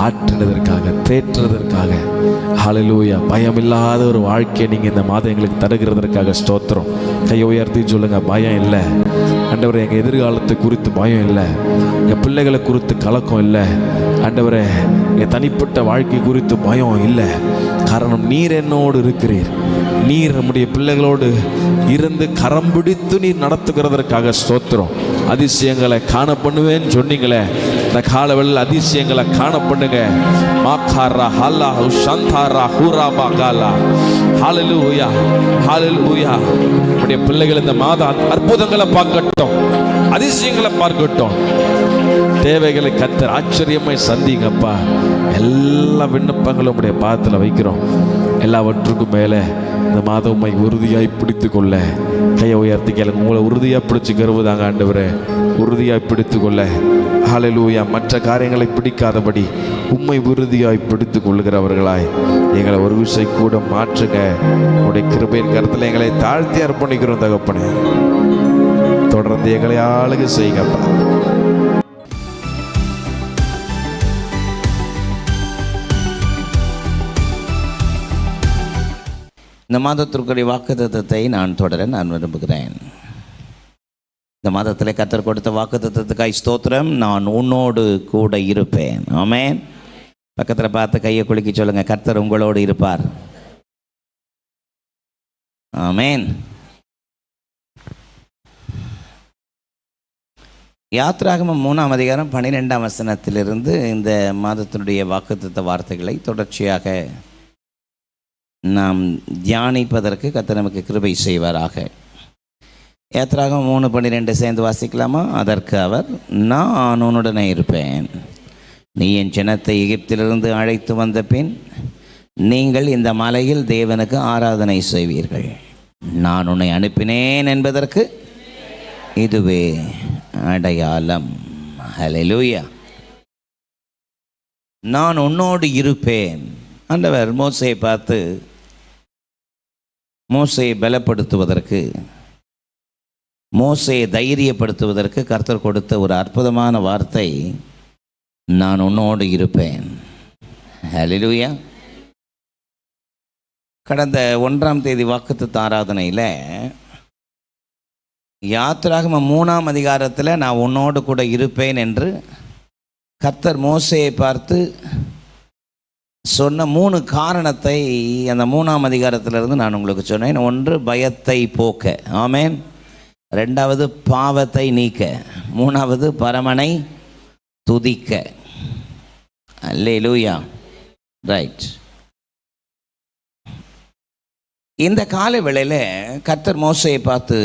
ஆற்றினதற்காக, தேற்றுவதற்காக, ஹல்லேலூயா, பயமில்லாத ஒரு வாழ்க்கையை நீங்கள் இந்த மாதம் எங்களுக்கு தருகிறதற்காக ஸ்தோத்திரம். கையை உயர்த்தி சொல்லுங்க, பயம் இல்லை ஆண்டவரே. எங்கள் எதிர்காலத்தை குறித்து பயம் இல்லை, எங்கள் பிள்ளைகளை குறித்து கலக்கம் இல்லை ஆண்டவரே. என் தனிப்பட்ட வாழ்க்கை குறித்து பயம் இல்லை. காரணம், நீர் என்னோடு இருக்கிறீர். நீர் நம்முடைய பிள்ளைகளோடு இருந்து கரம் பிடித்து நீர் நடத்துகிறதற்காக ஸ்தோத்திரம். அதிசயங்களை காண பண்ணுவேன்னு சொன்னீங்களே, இந்த காலவெளியில் அதிசயங்களை காண பண்ணுங்க. மாக்காரா ஹல்லா ஷந்தாரா ஹூராபா காலா. ஹல்லேலூயா, ஹல்லேலூயா. நம்முடைய பிள்ளைகள் இந்த மாதம் அற்புதங்களை பார்க்கட்டும், அதிசயங்களை பார்க்கட்டும். தேவைகளை கர்த்தர் ஆச்சரியமாய் சந்திங்கப்பா. எல்லா விண்ணப்பங்களும் உடைய பாதத்தில் வைக்கிறோம். எல்லாவற்றுக்கும் மேலே இந்த மாதம் உம்மை உறுதியாய் பிடித்து கொள்ள கையை உயர்த்தி கேளுங்க. உங்களை உறுதியாக பிடிச்சிக்கிறவுதாங்க ஆண்டவரே, உறுதியாய் பிடித்து கொள்ள. ஹல்லேலூயா. மற்ற காரியங்களை பிடிக்காதபடி உம்மை உறுதியாய் பிடித்து கொள்ளுகிறவர்களாய் எங்களை ஒரு விஷயம் கூட மாற்றுங்க. உடைய கிருபையின் கருத்தில் எங்களை தாழ்த்தி அர்ப்பணிக்கிறோம் தகப்பனே. தொடர்ந்து எங்களை ஆளுகை செய்யுங்கப்பா. இந்த மாதத்திற்குரிய வாக்குத்தத்தத்தை நான் தொடர நான் விரும்புகிறேன். இந்த மாதத்தில் கர்த்தர் கொடுத்த வாக்குத்தத்தத்துக்காய் ஸ்தோத்திரம். நான் உன்னோடு கூட இருப்பேன். ஆமென். பக்கத்தில் பார்த்து கையை குலுக்கி சொல்லுங்க, கர்த்தர் உங்களோடு இருப்பார். ஆமென். யாத்ராகமம் 3ஆம் அதிகாரம் 12ஆம் வசனத்திலிருந்து இந்த மாதத்தினுடைய வாக்குத்தத்த வார்த்தைகளை தொடர்ச்சியாக நாம் தியானிப்பதற்கு கர்த்தர் நமக்கு கிருபை செய்வாராக. யாத்ராகமம் 3:12 சேர்ந்து வாசிக்கலாமா? அதற்கு அவர், நான் உன்னுடனே இருப்பேன். நீ என் ஜனத்தை எகிப்திலிருந்து அழைத்து வந்த பின் நீங்கள் இந்த மலையில் தேவனுக்கு ஆராதனை செய்வீர்கள். நான் உன்னை அனுப்பினேன் என்பதற்கு இதுவே அடையாளம். ஹல்லேலூயா. நான் உன்னோடு இருப்பேன். ஆண்டவர் மோசேயை பார்த்து மோசேயை பலப்படுத்துவதற்கு, மோசேயை தைரியப்படுத்துவதற்கு கர்த்தர் கொடுத்த ஒரு அற்புதமான வார்த்தை, நான் உன்னோடு இருப்பேன். ஹல்லேலூயா. கடந்த 1ஆம் தேதி வாக்குத்தத்த ஆராதனையில் யாத்ராகமம் 3ஆம் அதிகாரத்தில் நான் உன்னோடு கூட இருப்பேன் என்று கர்த்தர் மோசேயை பார்த்து சொன்ன 3 காரணத்தை அந்த 3ஆம் அதிகாரத்திலிருந்து நான் உங்களுக்கு சொன்னேன். 1, பயத்தை போக்க. ஆமென். 2வது, பாவத்தை நீக்க. 3வது, பரமனை துதிக்க. அல்லேலூயா. ரைட். இந்த காலை வேளையில் கர்த்தர் மோசேயை பார்த்து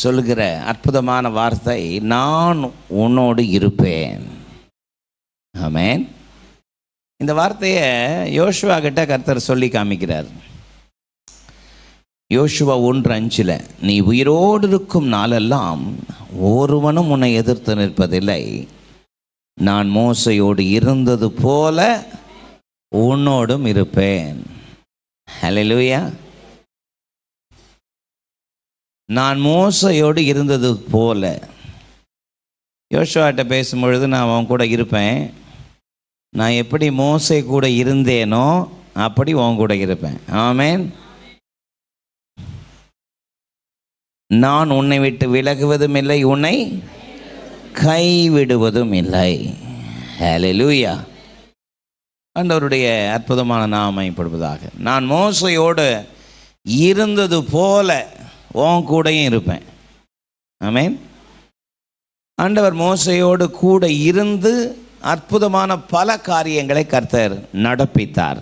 சொல்கிற அற்புதமான வார்த்தை, நான் உன்னோடு இருப்பேன். ஆமென். இந்த வார்த்தையை யோசுவா கிட்ட கர்த்தர் சொல்லி காமிக்கிறார். யோசுவா 1:5, நீ உயிரோடு இருக்கும் நாளெல்லாம் ஒருவனும் உன்னை எதிர்த்து நிற்பதில்லை. நான் மோசையோடு இருந்தது போல உன்னோடும் இருப்பேன். ஹல்லேலூயா. நான் மோசையோடு இருந்தது போல. யோசுவாட்ட பேசும்பொழுது நான் அவன் கூட இருப்பேன். நான் எப்படி மோசை கூட இருந்தேனோ அப்படி உன் கூட இருப்பேன். ஆமென். நான் உன்னை விட்டு விலகுவதும் இல்லை, உன்னை கைவிடுவதும் இல்லை. ஹல்லேலூயா. ஆண்டவருடைய அற்புதமான நாமம் மகிமைப்படுவதாக. நான் மோசையோடு இருந்தது போல உன் கூடயும் இருப்பேன். ஆமென். ஆண்டவர் மோசையோடு கூட இருந்து அற்புதமான பல காரியங்களை கர்த்தர் நடப்பித்தார்.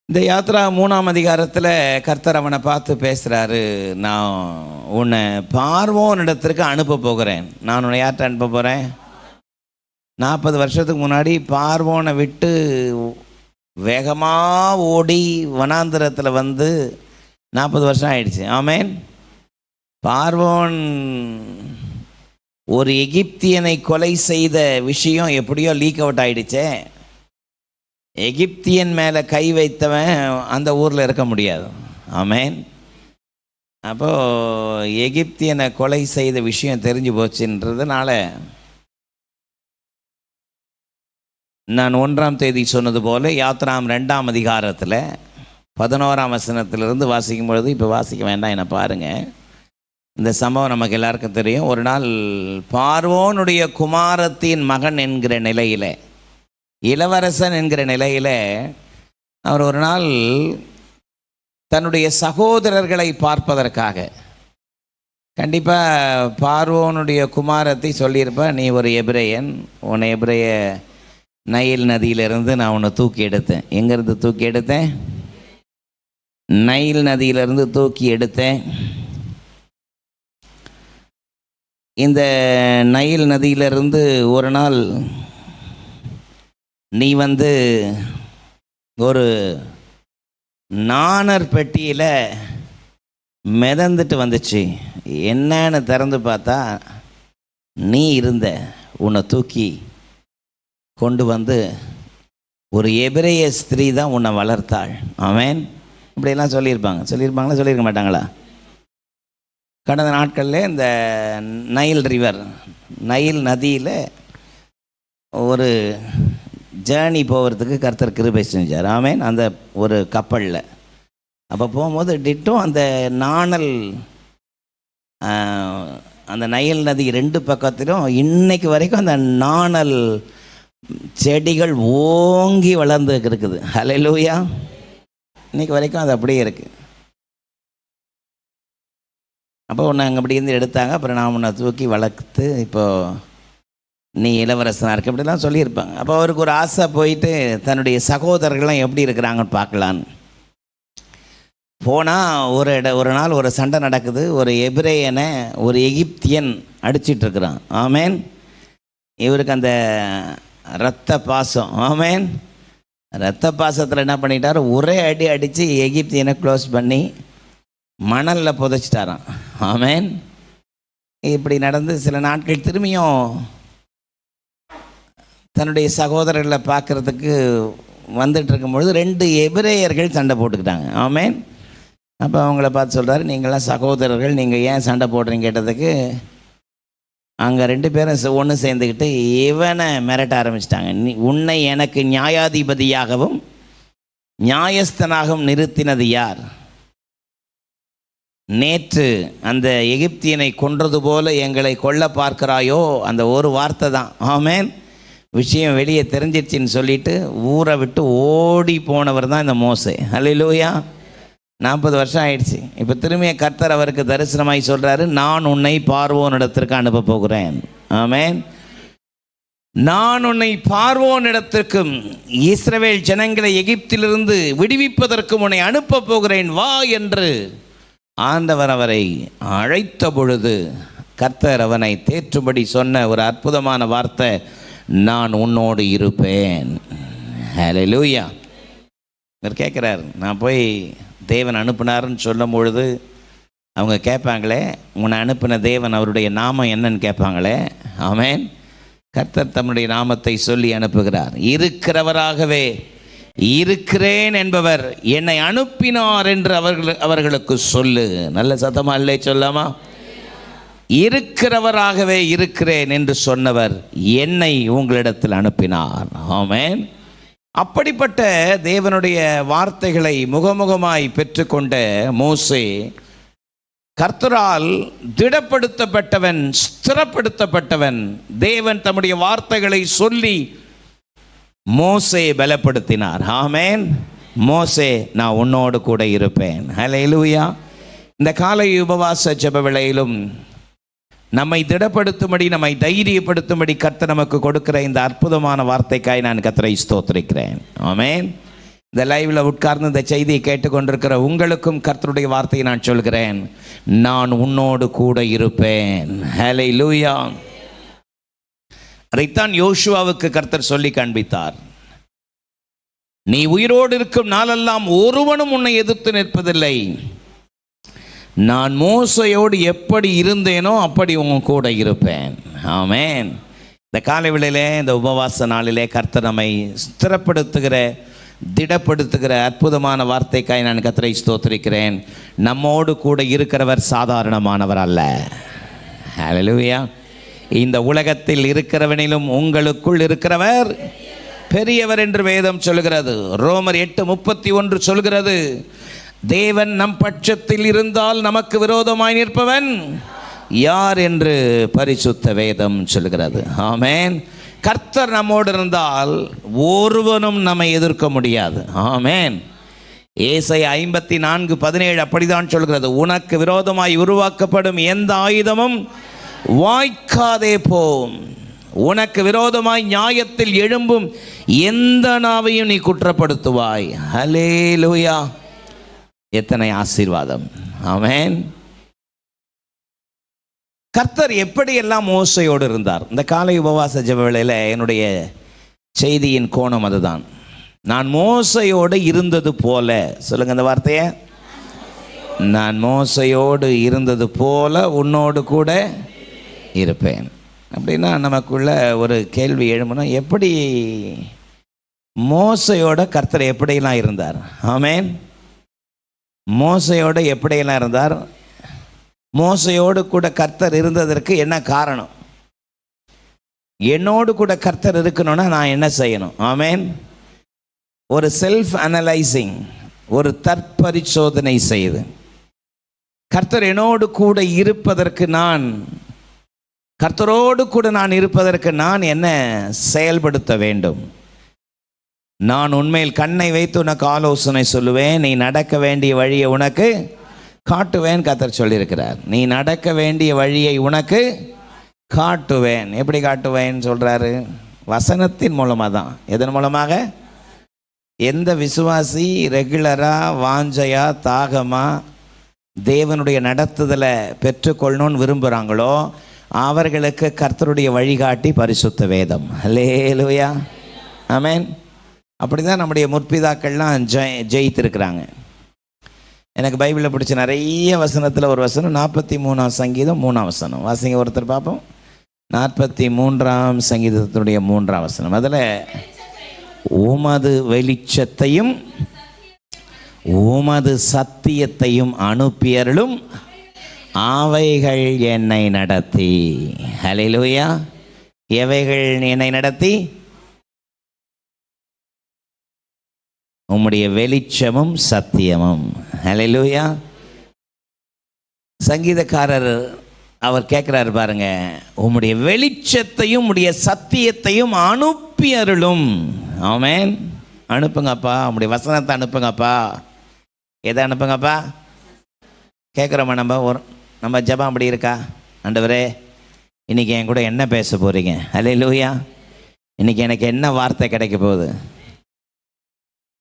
இந்த யாத்ரா 3ஆம் அதிகாரத்தில் கர்த்தர் அவனை பார்த்து பேசுகிறாரு. நான் உன்னை பார்வோனிடத்திற்கு அனுப்ப போகிறேன். நான் உன்னை யார்கிட்ட அனுப்ப போகிறேன்? 40 வருஷத்துக்கு முன்னாடி பார்வோனை விட்டு வேகமாக ஓடி வனாந்திரத்தில் வந்து 40 வருஷம் ஆயிடுச்சு. ஆமென். பார்வோன் ஒரு எகிப்தியனை கொலை செய்த விஷயம் எப்படியோ லீக் அவுட் ஆயிடுச்சே. எகிப்தியன் மேலே கை வைத்தவன் அந்த ஊரில் இருக்க முடியாது. ஆமென். அப்போது எகிப்தியனை கொலை செய்த விஷயம் தெரிஞ்சு போச்சுன்றதுனால நான் 1ஆம் தேதி சொன்னது போல் யாத்ராம் 2ஆம் அதிகாரத்தில் 11ஆம் வசனத்திலிருந்து வாசிக்கும் பொழுது, இப்போ வாசிக்க வேண்டாம், என்ன பாருங்கள். இந்த சம்பவம் நமக்கு எல்லாருக்கும் தெரியும். ஒரு நாள் பார்வோனுடைய குமாரத்தின் மகன் என்கிற நிலையில், இளவரசன் என்கிற நிலையில் அவர் ஒரு நாள் தன்னுடைய சகோதரர்களை பார்ப்பதற்காக, கண்டிப்பாக பார்வோனுடைய குமாரத்தை சொல்லியிருப்பா, நீ ஒரு எபிரேயன், உன்னை எபிரேய நைல் நதியிலிருந்து நான் உன்னை தூக்கி எடுத்தேன். எங்கேருந்து தூக்கி எடுத்தேன்? நைல் நதியிலிருந்து தூக்கி எடுத்தேன். இந்த நைல் நதியிலிருந்து ஒரு நாள் நீ வந்து ஒரு நாணர் பெட்டியில் மிதந்துட்டு வந்துச்சு. என்னன்னு திறந்து பார்த்தா நீ இருந்த, உன்னை தூக்கி கொண்டு வந்து ஒரு எபிரேய ஸ்திரீ தான் உன்னை வளர்த்தாள். ஆமென். இப்படியெல்லாம் சொல்லியிருப்பாங்களா? சொல்லியிருக்க மாட்டாங்களா? கடந்த நாட்களில் இந்த நைல் ரிவர், நைல் நதியில் ஒரு ஜேர்னி போகிறதுக்கு கர்த்தர் கிருபை செஞ்சார். ஆமென். அந்த ஒரு கப்பலில் அப்போ போகும்போது டிட்டும் அந்த நாணல், அந்த நைல் நதி 2 பக்கத்திலும் இன்னைக்கு வரைக்கும் அந்த நாணல் செடிகள் ஓங்கி வளர்ந்து இருக்குது. ஹல்லேலூயா. இன்னைக்கு வரைக்கும் அது அப்படியே இருக்குது. அப்போ உன்னை அங்கே அப்படி இருந்து எடுத்தாங்க. அப்புறம் நான் உன்னை தூக்கி வளர்த்து இப்போது நீ இளவரசனாக இருக்க, இப்படிலாம் சொல்லியிருப்பாங்க. அப்போ அவருக்கு ஒரு ஆசை, போயிட்டு தன்னுடைய சகோதரர்கள்லாம் எப்படி இருக்கிறாங்கன்னு பார்க்கலான்னு போனால் ஒரு நாள் ஒரு சண்டை நடக்குது. ஒரு எபிரேயனை ஒரு எகிப்தியன் அடிச்சிட்ருக்கிறான். ஆமென். இவருக்கு அந்த இரத்த பாசம். ஆமென். இரத்த பாசத்தில் என்ன பண்ணிட்டார்? ஒரே அடி அடித்து எகிப்தியனை க்ளோஸ் பண்ணி மணலில் புதைச்சிட்டாரான். ஆமென். இப்படி நடந்து சில நாட்கள் திரும்பியும் தன்னுடைய சகோதரர்களை பார்க்குறதுக்கு வந்துட்டு இருக்கும்பொழுது 2 எபிரேயர்கள் சண்டை போட்டுக்கிட்டாங்க. ஆமென். அப்போ அவங்கள பார்த்து சொல்கிறாரு, நீங்களாம் சகோதரர்கள், நீங்கள் ஏன் சண்டை போடுறீங்க கேட்டதுக்கு அங்கே 2 பேரும் ஒன்று சேர்ந்துக்கிட்டு இவனை மிரட்ட ஆரம்பிச்சிட்டாங்க. உன்னை எனக்கு நியாயாதிபதியாகவும் நியாயஸ்தனாகவும் நிறுத்தினது யார்? நேற்று அந்த எகிப்தியனை கொன்றது போல எங்களை கொல்ல பார்க்கிறாயோ? அந்த ஒரு வார்த்தை தான். ஆமென். விஷயம் வெளியே தெரிஞ்சிருச்சின்னு சொல்லிட்டு ஊரை விட்டு ஓடி போனவர் தான் இந்த மோசே. ஹல்லேலூயா. 40 வருஷம் ஆயிடுச்சு. இப்போ திரும்பிய கர்த்தர் அவருக்கு தரிசனமாய் சொல்கிறாரு, நான் உன்னை பார்வோனிடத்திற்கு அனுப்ப போகிறேன். ஆமென். நான் உன்னை பார்வோனிடத்திற்கும் இஸ்ரவேல் ஜனங்களை எகிப்திலிருந்து விடுவிப்பதற்கும் உன்னை அனுப்ப போகிறேன், வா என்று ஆண்டவர் அவரை அழைத்த பொழுது கர்த்தர் அவனை தேற்றும்படி சொன்ன ஒரு அற்புதமான வார்த்தை, நான் உன்னோடு இருப்பேன். ஹல்லேலூயா. இவர் கேட்குறாரு, நான் போய் தேவன் அனுப்புனாருன்னு சொல்லும் பொழுது அவங்க கேட்பாங்களே, உன்னை அனுப்பின தேவன் அவருடைய நாமம் என்னன்னு கேட்பாங்களே. ஆமென். கர்த்தர் தம்முடைய நாமத்தை சொல்லி அனுப்புகிறார். இருக்கிறவராகவே இருக்கிறேன் என்பவர் என்னை அனுப்பினார் என்று அவர்களுக்கு சொல்லு. நல்ல சத்தமா இல்லை சொல்லாமா? இருக்கிறவராகவே இருக்கிறேன் என்று சொன்னவர் என்னை உங்களிடத்தில் அனுப்பினார். ஆமென். அப்படிப்பட்ட தேவனுடைய வார்த்தைகளை முகமுகமாய் பெற்றுக்கொண்ட மோசே கர்த்தரால் திடப்படுத்தப்பட்டவன், ஸ்திரப்படுத்தப்பட்டவன். தேவன் தம்முடைய வார்த்தைகளை சொல்லி மோசே பலப்படுத்தினார். ஆமென். மோசே, நான் உன்னோடு கூட இருப்பேன். ஹல்லேலூயா. இந்த காலை உபவாச ஜெப வேளையிலும் நம்மை திடப்படுத்தும்படி, நம்மை தைரியப்படுத்தும்படி கர்த்தர் நமக்கு கொடுக்கிற இந்த அற்புதமான வார்த்தைக்காய் நான் கர்த்தரை ஸ்தோத்திரிக்கிறேன். ஆமென். இந்த லைவில் உட்கார்ந்து இந்த செய்தியை கேட்டுக்கொண்டிருக்கிற உங்களுக்கும் கர்த்தருடைய வார்த்தையை நான் சொல்கிறேன், நான் உன்னோடு கூட இருப்பேன். ஹல்லேலூயா. அதைத்தான் யோசுவாவுக்கு கர்த்தர் சொல்லி காண்பித்தார். நீ உயிரோடு இருக்கும் நாளெல்லாம் ஒருவனும் உன்னை எதிர்த்து நிற்பதில்லை. நான் மோசையோடு எப்படி இருந்தேனோ அப்படி உன் கூட இருப்பேன். ஆமென். இந்த காலை வேளையிலே, இந்த உபவாச நாளிலே கர்த்தர் நம்மை ஸ்திரப்படுத்துகிற, திடப்படுத்துகிற அற்புதமான வார்த்தைக்காய் நான் கர்த்தரை ஸ்தோத்திரிக்கிறேன். நம்மோடு கூட இருக்கிறவர் சாதாரணமானவர் அல்ல. ஹல்லேலூயா. இந்த உலகத்தில் இருக்கிறவனிலும் உங்களுக்குள் இருக்கிறவர் பெரியவர் என்று வேதம் சொல்கிறது. ரோமர் 8:31 சொல்கிறது, தேவன் நம் பட்சத்தில் இருந்தால் நமக்கு விரோதமாய் நிற்பவன் யார் என்று பரிசுத்த வேதம் சொல்கிறது. ஆமென். கர்த்தர் நம்மோடு இருந்தால் ஒருவனும் நம்மை எதிர்க்க முடியாது. ஆமென். ஏசாயா 54:17 அப்படிதான் சொல்கிறது, உனக்கு விரோதமாய் உருவாக்கப்படும் எந்த ஆயுதமும் வாய்க்காதே போம். உனக்கு விரோதமாய் நியாயத்தில் எழும்பும் எந்த நாவையும் நீ குற்றப்படுத்துவாய். ஹல்லேலூயா. எத்தனை ஆசீர்வாதம். ஆமென். கர்த்தர் எப்படியெல்லாம் மோசையோடு இருந்தார். இந்த காலை உபவாச ஜெப வேளையில் என்னுடைய செய்தியின் கோணம் அதுதான். நான் மோசையோடு இருந்தது போல, சொல்லுங்க இந்த வார்த்தையை, நான் மோசையோடு இருந்தது போல உன்னோடு கூட இருப்பேன். அப்படின்னா நமக்குள்ள ஒரு கேள்வி எழும்புனா, எப்படி மோசையோட கர்த்தர் எப்படியெல்லாம் இருந்தார்? ஆமென். மோசையோடு எப்படியெல்லாம் இருந்தார்? மோசையோடு கூட கர்த்தர் இருந்ததற்கு என்ன காரணம்? என்னோடு கூட கர்த்தர் இருக்கணும்னா நான் என்ன செய்யணும்? ஆமென். ஒரு செல்ஃப் அனலைசிங், ஒரு தற்பரிசோதனை செய்து, கர்த்தர் என்னோடு கூட இருப்பதற்கு, கர்த்தரோடு கூட நான் இருப்பதற்கு நான் என்ன செயல்படுத்த வேண்டும்? நான் உண்மையில் கண்ணை வைத்து உனக்கு ஆலோசனை சொல்லுவேன், நீ நடக்க வேண்டிய வழியை உனக்கு காட்டுவேன். கர்த்தர் சொல்லியிருக்கிறார், நீ நடக்க வேண்டிய வழியை உனக்கு காட்டுவேன். எப்படி காட்டுவேன் சொல்கிறாரு? வசனத்தின் மூலமாக தான். எதன் மூலமாக? எந்த விசுவாசி ரெகுலராக வாஞ்சையா தாகமாக தேவனுடைய நடத்துதலை பெற்றுக்கொள்ளணும்னு விரும்புகிறாங்களோ அவர்களுக்கு கர்த்தருடைய வழிகாட்டி பரிசுத்த வேதம். ஹல்லேலூயா. ஆமென். அப்படி தான் நம்முடைய முற்பிதாக்கள்லாம் ஜெயித்திருக்கிறாங்க. எனக்கு பைபிளில் பிடிச்ச நிறைய வசனத்தில் ஒரு வசனம் 43ஆம் சங்கீதம் 3ஆம் வசனம். வாசிங்க ஒருத்தர் பார்ப்போம். 43ஆம் சங்கீதத்தினுடைய 3ஆம் வசனம். அதில் உமது வெளிச்சத்தையும் உமது சத்தியத்தையும் அனுப்பியருளும் அவைகள் என்னை நடத்தி. ஹல்லேலூயா. எவைகள் என்னை நடத்தி? உம்முடைய வெளிச்சமும் சத்தியமும். ஹல்லேலூயா. சங்கீதக்காரர் அவர் கேட்குறாரு பாருங்க, உம்முடைய வெளிச்சத்தையும் உம்முடைய சத்தியத்தையும் அனுப்பி அருளும். ஆமென். அனுப்புங்கப்பா, உம்முடைய வசனத்தை அனுப்புங்கப்பா. எதை அனுப்புங்கப்பா? கேட்குறோமா? நம்ம ஜெபம் அப்படி இருக்கா? ஆண்டவரே, இன்றைக்கி என் கூட என்ன பேச போகிறீங்க? ஹல்லேலூயா. இன்றைக்கி எனக்கு என்ன வார்த்தை கிடைக்க போகுது?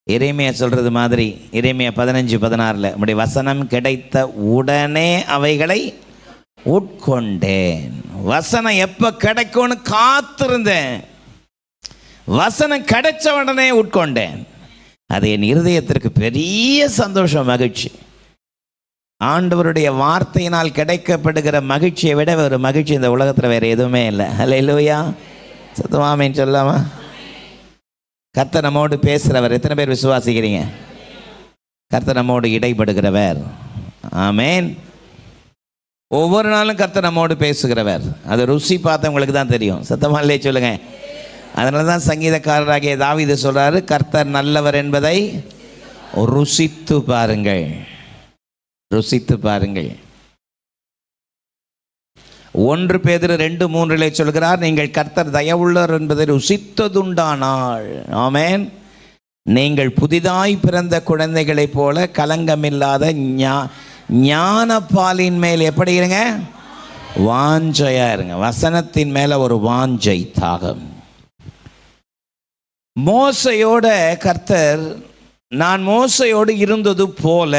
எரேமியா சொல்கிறது மாதிரி, எரேமியா 15:16 உம்முடைய வசனம் கிடைத்த உடனே அவைகளை உட்கொண்டேன். வசனம் எப்போ கிடைக்கும்னு காத்திருந்தேன். வசனம் கிடைச்ச உடனே உட்கொண்டேன். அது என் இருதயத்திற்கு பெரிய சந்தோஷம், மகிழ்ச்சி. ஆண்டவருடைய வார்த்தையினால் கிடைக்கப்படுகிற மகிழ்ச்சியை விட ஒரு மகிழ்ச்சி இந்த உலகத்தில் வேறு எதுவுமே இல்லை. அல்லேலூயா, சத்தமாமேன்னு சொல்லாமா? கர்த்தர் நம்மோடு பேசுகிறவர். எத்தனை பேர் விசுவாசிக்கிறீங்க? கர்த்தர் நம்மோடு இடைப்படுகிறவர். ஆமேன். ஒவ்வொரு நாளும் கர்த்தர் நம்மோடு பேசுகிறவர். அதை ருசி பார்த்தவங்களுக்கு தான் தெரியும். சத்தமா இல்லையே சொல்லுங்க. அதனால தான் சங்கீதக்காரராகிய தாவீது சொல்றாரு, கர்த்தர் நல்லவர் என்பதை ருசித்து பாருங்கள், ருசித்து பாருங்கள். 1 பேதுரு 2:3 சொல்கிறார், நீங்கள் கர்த்தர் தயவுள்ளவர் என்பதை ருசித்ததுண்டானால். ஆமென். நீங்கள் புதிதாய் பிறந்த குழந்தைகளைப் போல கலங்கமில்லாத ஞானப்பாலின் மேல் எப்படி இருங்க? வாஞ்சையா இருங்க. வசனத்தின் மேல ஒரு வாஞ்சை, தாகம். மோசையோட கர்த்தர் நான் மோசையோடு இருந்தது போல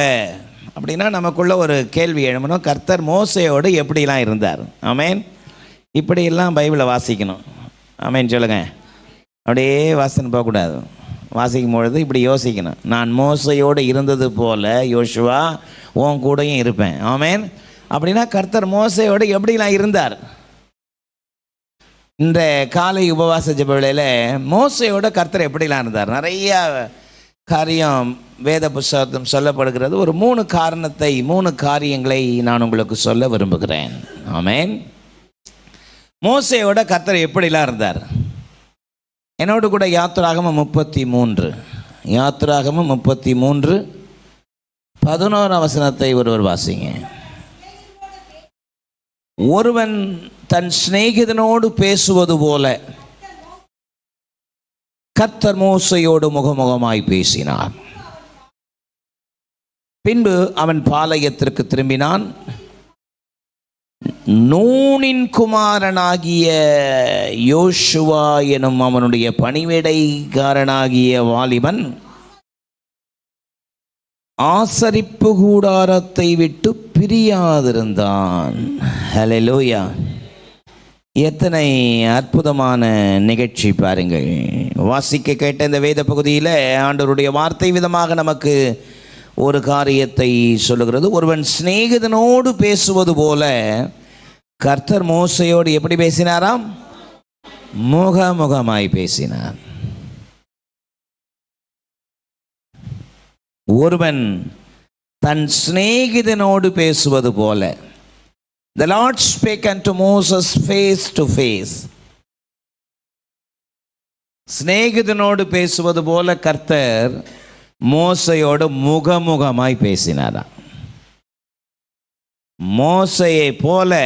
அப்படின்னா நமக்குள்ள ஒரு கேள்வி எழுமணும். கர்த்தர் மோசையோடு எப்படிலாம் இருந்தார்? ஆமேன். இப்படியெல்லாம் பைபிளை வாசிக்கணும். ஆமேன் சொல்லுங்க. அப்படியே வாசனை போகக்கூடாது. வாசிக்கும் பொழுது இப்படி யோசிக்கணும். நான் மோசையோடு இருந்தது போல யோசுவா உன் கூடயும் இருப்பேன். ஆமேன். அப்படின்னா கர்த்தர் மோசையோடு எப்படிலாம் இருந்தார்? இந்த காலை உபவாச ஜெப வேளையில மோசையோட கர்த்தர் எப்படிலாம் இருந்தார்? நிறைய காரியம் வேத புஸ்தகம் சொல்லப்படுகிறது. ஒரு 3 காரியங்களை நான் உங்களுக்கு சொல்ல விரும்புகிறேன். ஆமேன். மோசையோட கர்த்தர் எப்படிலாம் இருந்தார்? என்னோடு கூட யாத்திராகமம் 33 11 வசனத்தை ஒருவர் வாசிங்க. ஒருவன் தன் சிநேகிதனோடு பேசுவது போல கர்த்தர் மோசையோடு முகமுகமாய் பேசினார். பின்பு அவன் பாளையத்திற்கு திரும்பினான். நூனின் குமாரனாகிய யோசுவா எனும் அவனுடைய பணிவிடைக்காரனாகிய வாலிபன் ஆசரிப்பு கூடாரத்தை விட்டு பிரியாதிருந்தான். ஹல்லேலூயா. எத்தனை அற்புதமான நிகழ்ச்சி பாருங்கள். வாசிக்க கேட்ட இந்த வேத பகுதியில் ஆண்டவருடைய வார்த்தை விதமாக நமக்கு ஒரு காரியத்தை சொல்லுகிறது. ஒருவன் சிநேகிதனோடு பேசுவது போல கர்த்தர் மோசையோடு எப்படி பேசினாராம்? முகமுகமாய் பேசினார். ஒருவன் தன் சிநேகிதனோடு பேசுவது போல. The Lord spake unto Moses face to face. சிநேகிதனோடு பேசுவது போல கர்த்தர் மோசையோடு முகமுகமாய் பேசினாராம். மோசையை போல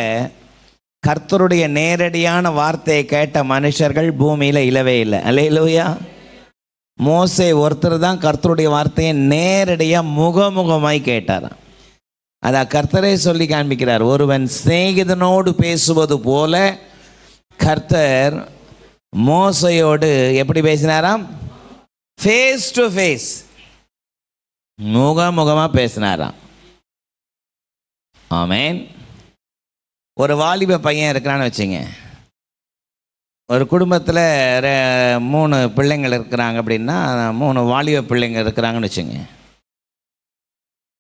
கர்த்தருடைய நேரடியான வார்த்தையை கேட்ட மனுஷர்கள் பூமியில் இல்லவே இல்லை. அல்லேலூயா. மோசே ஒருத்தர் தான் கர்த்தருடைய வார்த்தையை நேரடியாக முகமுகமாய் கேட்டாராம். அதை கர்த்தரே சொல்லி காண்பிக்கிறார். ஒருவன் சிநேகிதனோடு பேசுவது போல கர்த்தர் மோசையோடு எப்படி பேசினாராம்? ஃபேஸ் டு ஃபேஸ், முகமுகமாக பேசினாராம். ஆமேன். ஒரு வாலிப பையன் இருக்கிறான்னு வச்சுங்க. ஒரு குடும்பத்தில் 3 பிள்ளைங்கள் இருக்கிறாங்க அப்படின்னா 3 வாலிப பிள்ளைங்க இருக்கிறாங்கன்னு வச்சுங்க.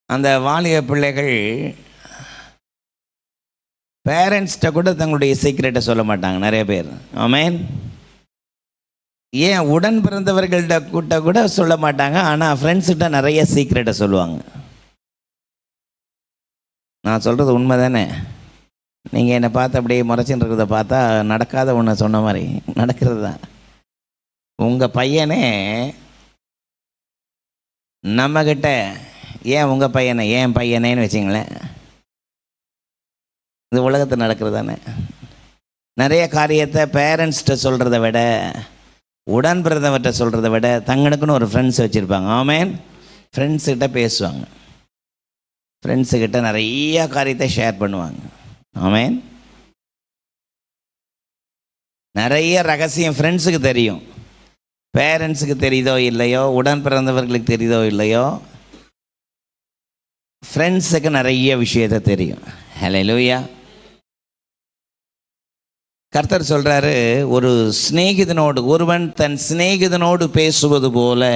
அந்த வாலிப பிள்ளைகள் பேரண்ட்ஸ்கிட்ட கூட தங்களுடைய சீக்ரெட்டை சொல்ல மாட்டாங்க நிறைய பேர். ஆமேன். ஏன் உடன் பிறந்தவர்கள்ட்ட கூட சொல்ல மாட்டாங்க. ஆனால் ஃப்ரெண்ட்ஸ்கிட்ட நிறைய சீக்ரெட்டை சொல்லுவாங்க. நான் சொல்கிறது உண்மை தானே? நீங்கள் என்னை பார்த்து அப்படியே முறைச்சின்னு இருக்கிறத பார்த்தா நடக்காத ஒன்று சொன்ன மாதிரி நடக்கிறது தான். உங்கள் பையனே நம்மக்கிட்ட, ஏன் உங்கள் பையனை ஏன் பையனேன்னு வச்சிங்களேன், இது உலகத்தில் நடக்கிறது தானே. நிறைய காரியத்தை பேரண்ட்ஸ்கிட்ட சொல்கிறத விட, உடன் பிறந்தவர்கிட்ட சொல்கிறத விட தங்களுக்குன்னு ஒரு ஃப்ரெண்ட்ஸ் வச்சுருப்பாங்க. ஆமேன். ஃப்ரெண்ட்ஸுக்கிட்ட பேசுவாங்க. ஃப்ரெண்ட்ஸுக்கிட்ட நிறைய காரியத்தை ஷேர் பண்ணுவாங்க. ஆமேன். நிறைய ரகசியம் ஃப்ரெண்ட்ஸுக்கு தெரியும். பேரண்ட்ஸுக்கு தெரியுதோ இல்லையோ, உடன் பிறந்தவர்களுக்கு தெரியுதோ இல்லையோ, ஃப்ரெண்ட்ஸுக்கு நிறைய விஷயத்தை தெரியும். ஹல்லேலூயா. கர்த்தர் சொல்கிறாரு, ஒரு சிநேகிதனோடு, ஒருவன் தன் சிநேகிதனோடு பேசுவது போல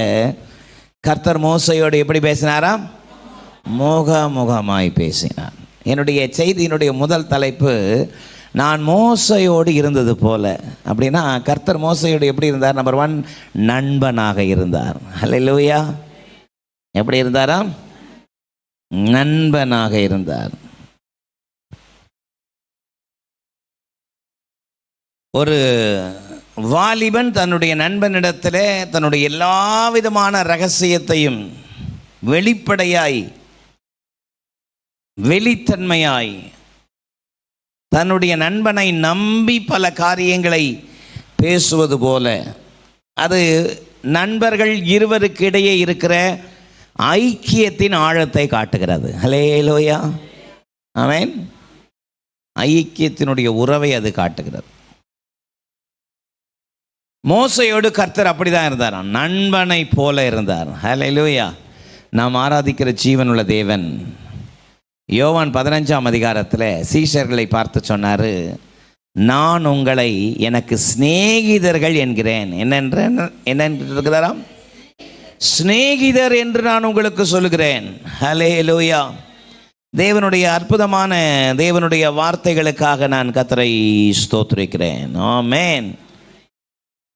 கர்த்தர் மோசையோடு எப்படி பேசினாராம்? முகமுகமாய் பேசினார். என்னுடைய செய்தியினுடைய முதல் தலைப்பு, நான் மோசையோடு இருந்தது போல. அப்படின்னா கர்த்தர் மோசையோடு எப்படி இருந்தார்? நம்பர் 1, நண்பனாக இருந்தார். ஹல்லேலூயா. எப்படி இருந்தாராம்? நண்பனாக இருந்தார். ஒரு வாலிபன் தன்னுடைய நண்பனிடத்தில் தன்னுடைய எல்லா விதமான ரகசியத்தையும் வெளிப்படையாய் வெளித்தன்மையாய் தன்னுடைய நண்பனை நம்பி பல காரியங்களை பேசுவது போல, அது நண்பர்கள் இருவருக்கு இடையே இருக்கிற ஐக்கியத்தின் ஆழத்தை காட்டுகிறது. ஹல்லேலூயா. ஆமென். ஐக்கியத்தினுடைய உறவை அது காட்டுகிறது. மோசையோடு கர்த்தர் அப்படிதான் இருந்தார், நண்பனை போல இருந்தார். ஹல்லேலூயா. நாம் ஆராதிக்கிற ஜீவனுள்ள தேவன் யோவான் 15ஆம் அதிகாரத்தில் சீஷர்களை பார்த்து சொன்னார், நான் உங்களை எனக்கு சிநேகிதர்கள் என்கிறேன். என்ன இருக்கிறாராம்? சிநேகிதர் என்று நான் உங்களுக்கு சொல்லுகிறேன். ஹல்லேலூயா. தேவனுடைய அற்புதமான தேவனுடைய வார்த்தைகளுக்காக நான் கர்த்தரை ஸ்தோத்திரிக்கிறேன். ஆமென்.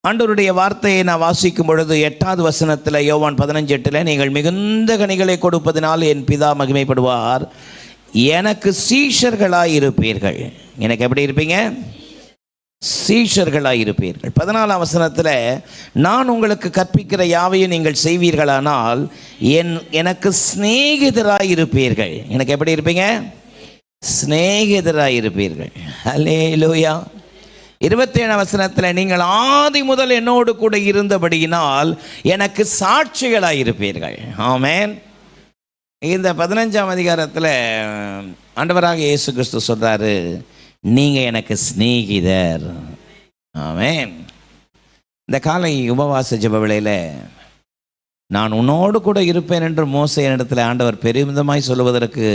ஆண்டவருடைய வார்த்தையை நான் வாசிக்கும் பொழுது 8வது வசனத்தில் யோவான் 15:8, நீங்கள் மிகுந்த கனிகளை கொடுப்பதினால் என் பிதா மகிமைப்படுவார், எனக்கு சீஷர்களாய் இருப்பீர்கள். எனக்கு எப்படி இருப்பீங்க? சீஷர்களாய் இருப்பீர்கள். 14ஆம் வசனத்தில், நான் உங்களுக்கு கற்பிக்கிற யாவையும் நீங்கள் செய்வீர்களானால் எனக்கு சிநேகிதராய் இருப்பீர்கள். எனக்கு எப்படி இருப்பீங்க? சிநேகிதராய் இருப்பீர்கள். ஹல்லேலூயா. 27ஆம் வசனத்தில், நீங்கள் ஆதி முதல் என்னோடு கூட இருந்தபடியினால் எனக்கு சாட்சிகளாய் இருப்பீர்கள். ஆமென். இந்த 15ஆம் அதிகாரத்தில் ஆண்டவராக இயேசு கிறிஸ்து சொல்றாரு, நீங்க எனக்கு சிநேகிதர். ஆமென். இந்த காலை உபவாச ஜெப வேளையில் நான் உன்னோடு கூட இருப்பேன் என்று மோசேயினிடத்தில் ஆண்டவர் பெருமிதமாய் சொல்லுவதற்கு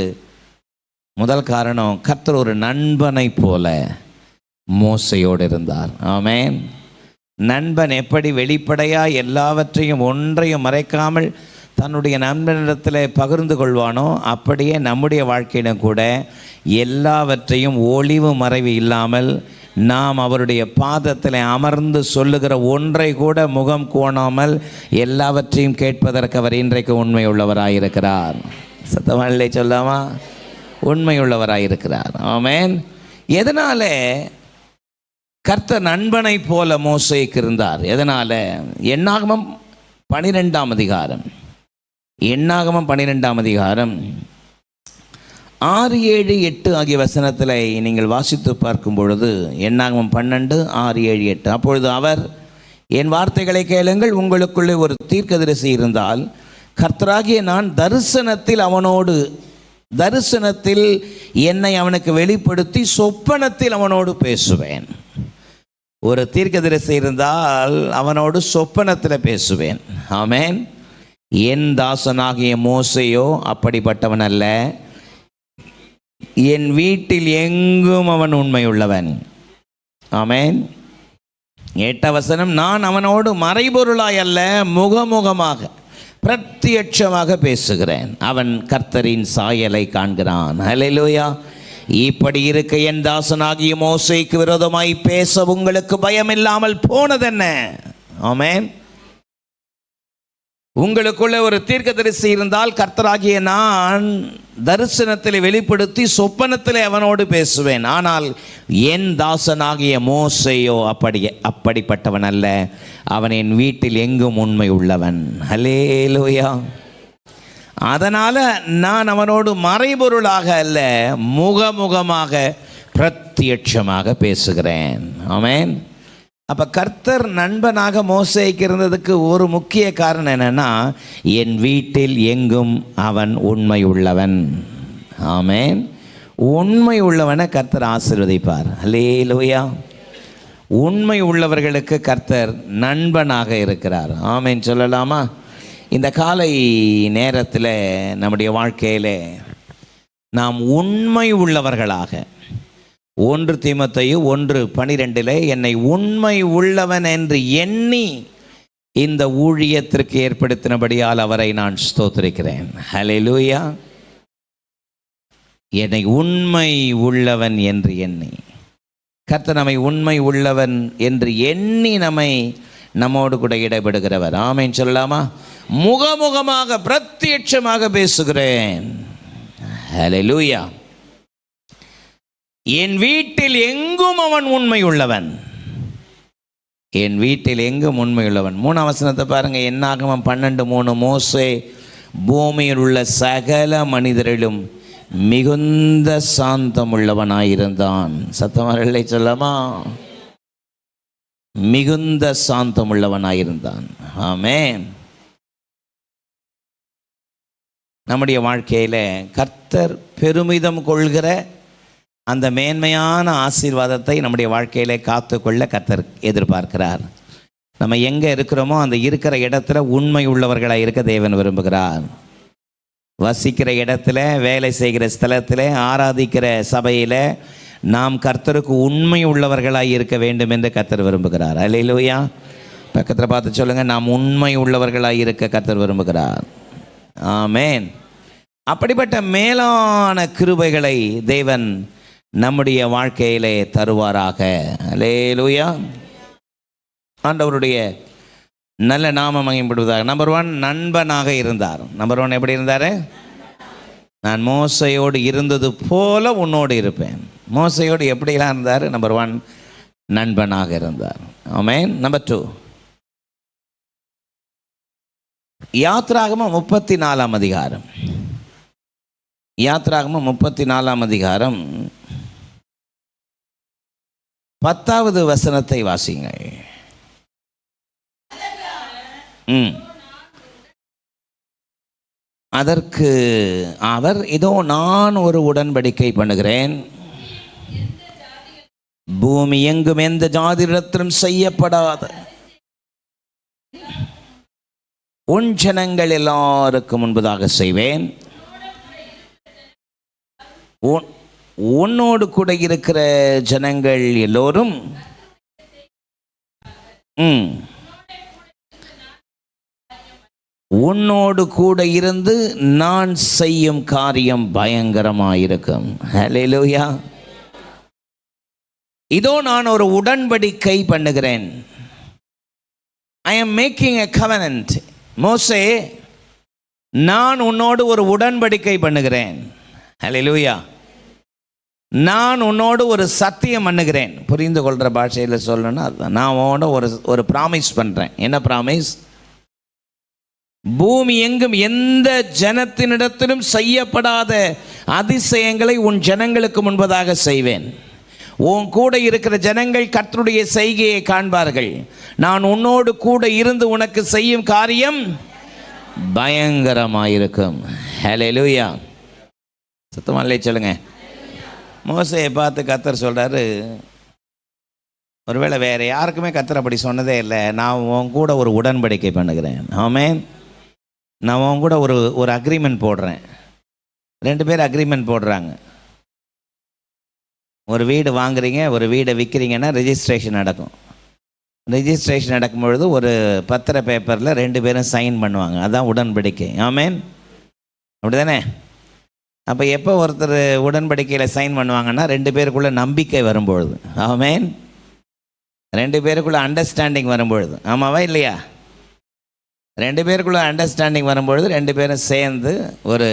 முதல் காரணம், கர்த்தர் ஒரு நண்பனை போல மோசையோடு இருந்தார். ஆமென். நண்பன் எப்படி வெளிப்படையாக எல்லாவற்றையும் ஒன்றையும் மறைக்காமல் தன்னுடைய நண்பனிடத்தில் பகிர்ந்து கொள்வானோ, அப்படியே நம்முடைய வாழ்க்கையிலும் கூட எல்லாவற்றையும் ஒளிவு மறைவு இல்லாமல் நாம் அவருடைய பாதத்தில் அமர்ந்து சொல்லுகிற ஒன்றை கூட முகம் கோணாமல் எல்லாவற்றையும் கேட்பதற்கு அவர் இன்றைக்கு உண்மை உள்ளவராயிருக்கிறார். சத்தமில்லை சொல்லாமா? உண்மையுள்ளவராயிருக்கிறார். ஆமென். எதனால கர்த்தர் நண்பனை போல மோசேக்கு இருந்தார்? எதனால? எண்ணாகமம் 12ஆம் அதிகாரம் 6, 7, 8 ஆகிய வசனத்தில் நீங்கள் வாசித்து பார்க்கும் பொழுது, எண்ணாகமம் 12, 6, 7, 8, அப்பொழுது அவர், என் வார்த்தைகளை கேளுங்கள், உங்களுக்குள்ளே ஒரு தீர்க்கதரிசி இருந்தால் கர்த்தராகிய நான் தரிசனத்தில் என்னை அவனுக்கு வெளிப்படுத்தி சொப்பனத்தில் அவனோடு பேசுவேன். ஒரு தீர்க்கதரிசி இருந்தால் அவனோடு சொப்பனத்தில் பேசுவேன். ஆமென். என் தாசனாகிய மோசேயோ அப்படிப்பட்டவன் அல்ல, என் வீட்டில் எங்கும் அவன் உண்மையுள்ளவன். ஆமென். 8ஆம் வசனம், நான் அவனோடு மறைபொருளாய் அல்ல முகமுகமாக பிரத்யட்சமாக பேசுகிறேன், அவன் கர்த்தரின் சாயலை காண்கிறான். ஹல்லேலூயா. இப்படி இருக்க என் தாசனாகிய மோசேக்கு விரோதமாய் பேச உங்களுக்கு பயம் இல்லாமல் போனதென்ன? ஆமென். உங்களுக்குள்ள ஒரு தீர்க்கதரிசி இருந்தால் கர்த்தராகிய நான் தரிசனத்தில் வெளிப்படுத்தி சொப்பனத்தில் அவனோடு பேசுவேன். ஆனால் என் தாசனாகிய மோசேயோ அப்படிப்பட்டவன் அல்ல, அவன் என் வீட்டில் எங்கும் உண்மை உள்ளவன். ஹல்லேலூயா. அதனால் நான் அவனோடு மறைபொருளாக அல்ல முகமுகமாக பிரத்யட்சமாக பேசுகிறேன். ஆமென். அப்போ கர்த்தர் நண்பனாக மோசேக்கு இருந்ததுக்கு ஒரு முக்கிய காரணம் என்னென்னா, என் வீட்டில் எங்கும் அவன் உண்மை உள்ளவன். ஆமென். உண்மை உள்ளவனை கர்த்தர் ஆசீர்வதிப்பார். ஹல்லேலூயா. உண்மை உள்ளவர்களுக்கு கர்த்தர் நண்பனாக இருக்கிறார். ஆமென் சொல்லலாமா? இந்த காலை நேரத்தில் நம்முடைய வாழ்க்கையில் நாம் உண்மை உள்ளவர்களாக, 1 தீமோத்தேயு 1:12 என்னை உண்மை உள்ளவன் என்று எண்ணி இந்த ஊழியத்திற்கு ஏற்படுத்தினபடியால் அவரை நான் ஸ்தோத்திரிக்கிறேன். ஹல்லேலூயா. என்னை உண்மை உள்ளவன் என்று எண்ணி, கர்த்தர் நம்மை உண்மை உள்ளவன் என்று எண்ணி நம்மோடு கூட இடைபடுகிறவர். ஆமென் சொல்லலாமா? முகமுகமாக பிரத்யட்சமாக பேசுகிறேன். ஹல்லேலூயா. என் வீட்டில் எங்கும் அவன் உண்மை உள்ளவன். என் வீட்டில் எங்கும் உண்மை உள்ளவன். 3ஆம் வசனத்தை பாருங்க. என்னாகமம் 12:3. மோசே பூமியில் உள்ள சகல மனிதரிலும் மிகுந்த சாந்தம் உள்ளவனாயிருந்தான். சத்தமரலை சொல்லமா? மிகுந்த சாந்தம் உள்ளவனாயிருந்தான். ஆமென். நம்முடைய வாழ்க்கையில் கர்த்தர் பெருமிதம் கொள்கிற அந்த மேன்மையான ஆசீர்வாதத்தை நம்முடைய வாழ்க்கையிலே காத்துக்கொள்ள கர்த்தர் எதிர்பார்க்கிறார். நம்ம எங்கே இருக்கிறோமோ அந்த இருக்கிற இடத்துல உண்மை உள்ளவர்களாக இருக்க தேவன் விரும்புகிறார். வசிக்கிற இடத்துல, வேலை செய்கிற ஸ்தலத்தில், ஆராதிக்கிற சபையில் நாம் கர்த்தருக்கு உண்மை உள்ளவர்களாக இருக்க வேண்டும் என்று கர்த்தர் விரும்புகிறார். அல்லேலூயா. பக்கத்தில் பார்த்து சொல்லுங்கள், நாம் உண்மை உள்ளவர்களாக இருக்க கர்த்தர் விரும்புகிறார். ஆமென். அப்படிப்பட்ட மேலான கிருபைகளை தேவன் நம்முடைய வாழ்க்கையிலே தருவாராக. அல்லேலூயா. ஆண்டவருடைய நல்ல நாமம் மகிமைப்படுவதாக. நம்பர் 1, நண்பனாக இருந்தார். நம்பர் 1 எப்படி இருந்தார்? நான் மோசையோடு இருந்தது போல உன்னோடு இருப்பேன். மோசையோடு எப்படிலாம் இருந்தார்? நம்பர் 1, நண்பனாக இருந்தார். ஆமென். நம்பர் 2, யாத்ராகமம் 34ஆம் அதிகாரம். யாத்ராகமம் 34ஆம் அதிகாரம் 10வது வசனத்தை வாசிங்கள். அதற்கு அவர், இதோ நான் ஒரு உடன்படிக்கை பண்ணுகிறேன், பூமி எங்கும் எந்த ஜாதியிடத்திலும் செய்யப்படாத உன் ஜனங்கள் எல்லாருக்கும் முன்பதாக செய்வேன். உன்னோடு கூட இருக்கிற ஜனங்கள் எல்லோரும் உன்னோடு கூட இருந்து நான் செய்யும் காரியம் பயங்கரமாயிருக்கும். ஹல்லேலூயா. இதோ நான் ஒரு உடன்படிக்கை பண்ணுகிறேன். I am making a covenant. மோசே, நான் உன்னோடு ஒரு உடன்படிக்கை பண்ணுகிறேன். ஹல்லேலூயா. நான் உன்னோடு ஒரு சத்தியம் பண்ணுகிறேன். புரிந்து கொள்கிற பாஷையில் சொல்லணும்னா அதுதான். நான் உன்னோட ஒரு ப்ராமிஸ் பண்ணுறேன். என்ன ப்ராமிஸ்? பூமி எங்கும் எந்த ஜனத்தினிடத்திலும் செய்யப்படாத அதிசயங்களை உன் ஜனங்களுக்கு முன்பதாக செய்வேன். உன் கூட இருக்கிற ஜனங்கள் கர்த்தருடைய செய்கையை காண்பார்கள். நான் உன்னோடு கூட இருந்து உனக்கு செய்யும் காரியம் பயங்கரமாயிருக்கும். ஹல்லேலூயா. சத்தமா இல்லை சொல்லுங்க. மோசையை பார்த்து கர்த்தர் சொல்றாரு, ஒருவேளை வேற யாருக்குமே கர்த்தர் அப்படி சொன்னதே இல்லை, நான் உன் கூட ஒரு உடன்படிக்கை பண்ணுகிறேன். ஆமென். நான் உன் கூட ஒரு அக்ரிமெண்ட் போடுறேன். 2 பேர் அக்ரிமெண்ட் போடுறாங்க. ஒரு வீடு வாங்குறீங்க, ஒரு வீடை விற்கிறீங்கன்னா ரெஜிஸ்ட்ரேஷன் நடக்கும். ரெஜிஸ்ட்ரேஷன் நடக்கும் பொழுது ஒரு பத்திர பேப்பரில் 2 பேரும் சைன் பண்ணுவாங்க. அதுதான் உடன்படிக்கை. ஆமென். அப்படி தானே? அப்போ எப்போ ஒருத்தர் உடன்படிக்கையில் சைன் பண்ணுவாங்கன்னா 2 பேருக்குள்ளே நம்பிக்கை வரும்பொழுது. ஆமென். 2 பேருக்குள்ளே அண்டர்ஸ்டாண்டிங் வரும்பொழுது. ஆமாவா இல்லையா? 2 பேருக்குள்ளே அண்டர்ஸ்டாண்டிங் வரும்பொழுது 2 பேரும் சேர்ந்து ஒரு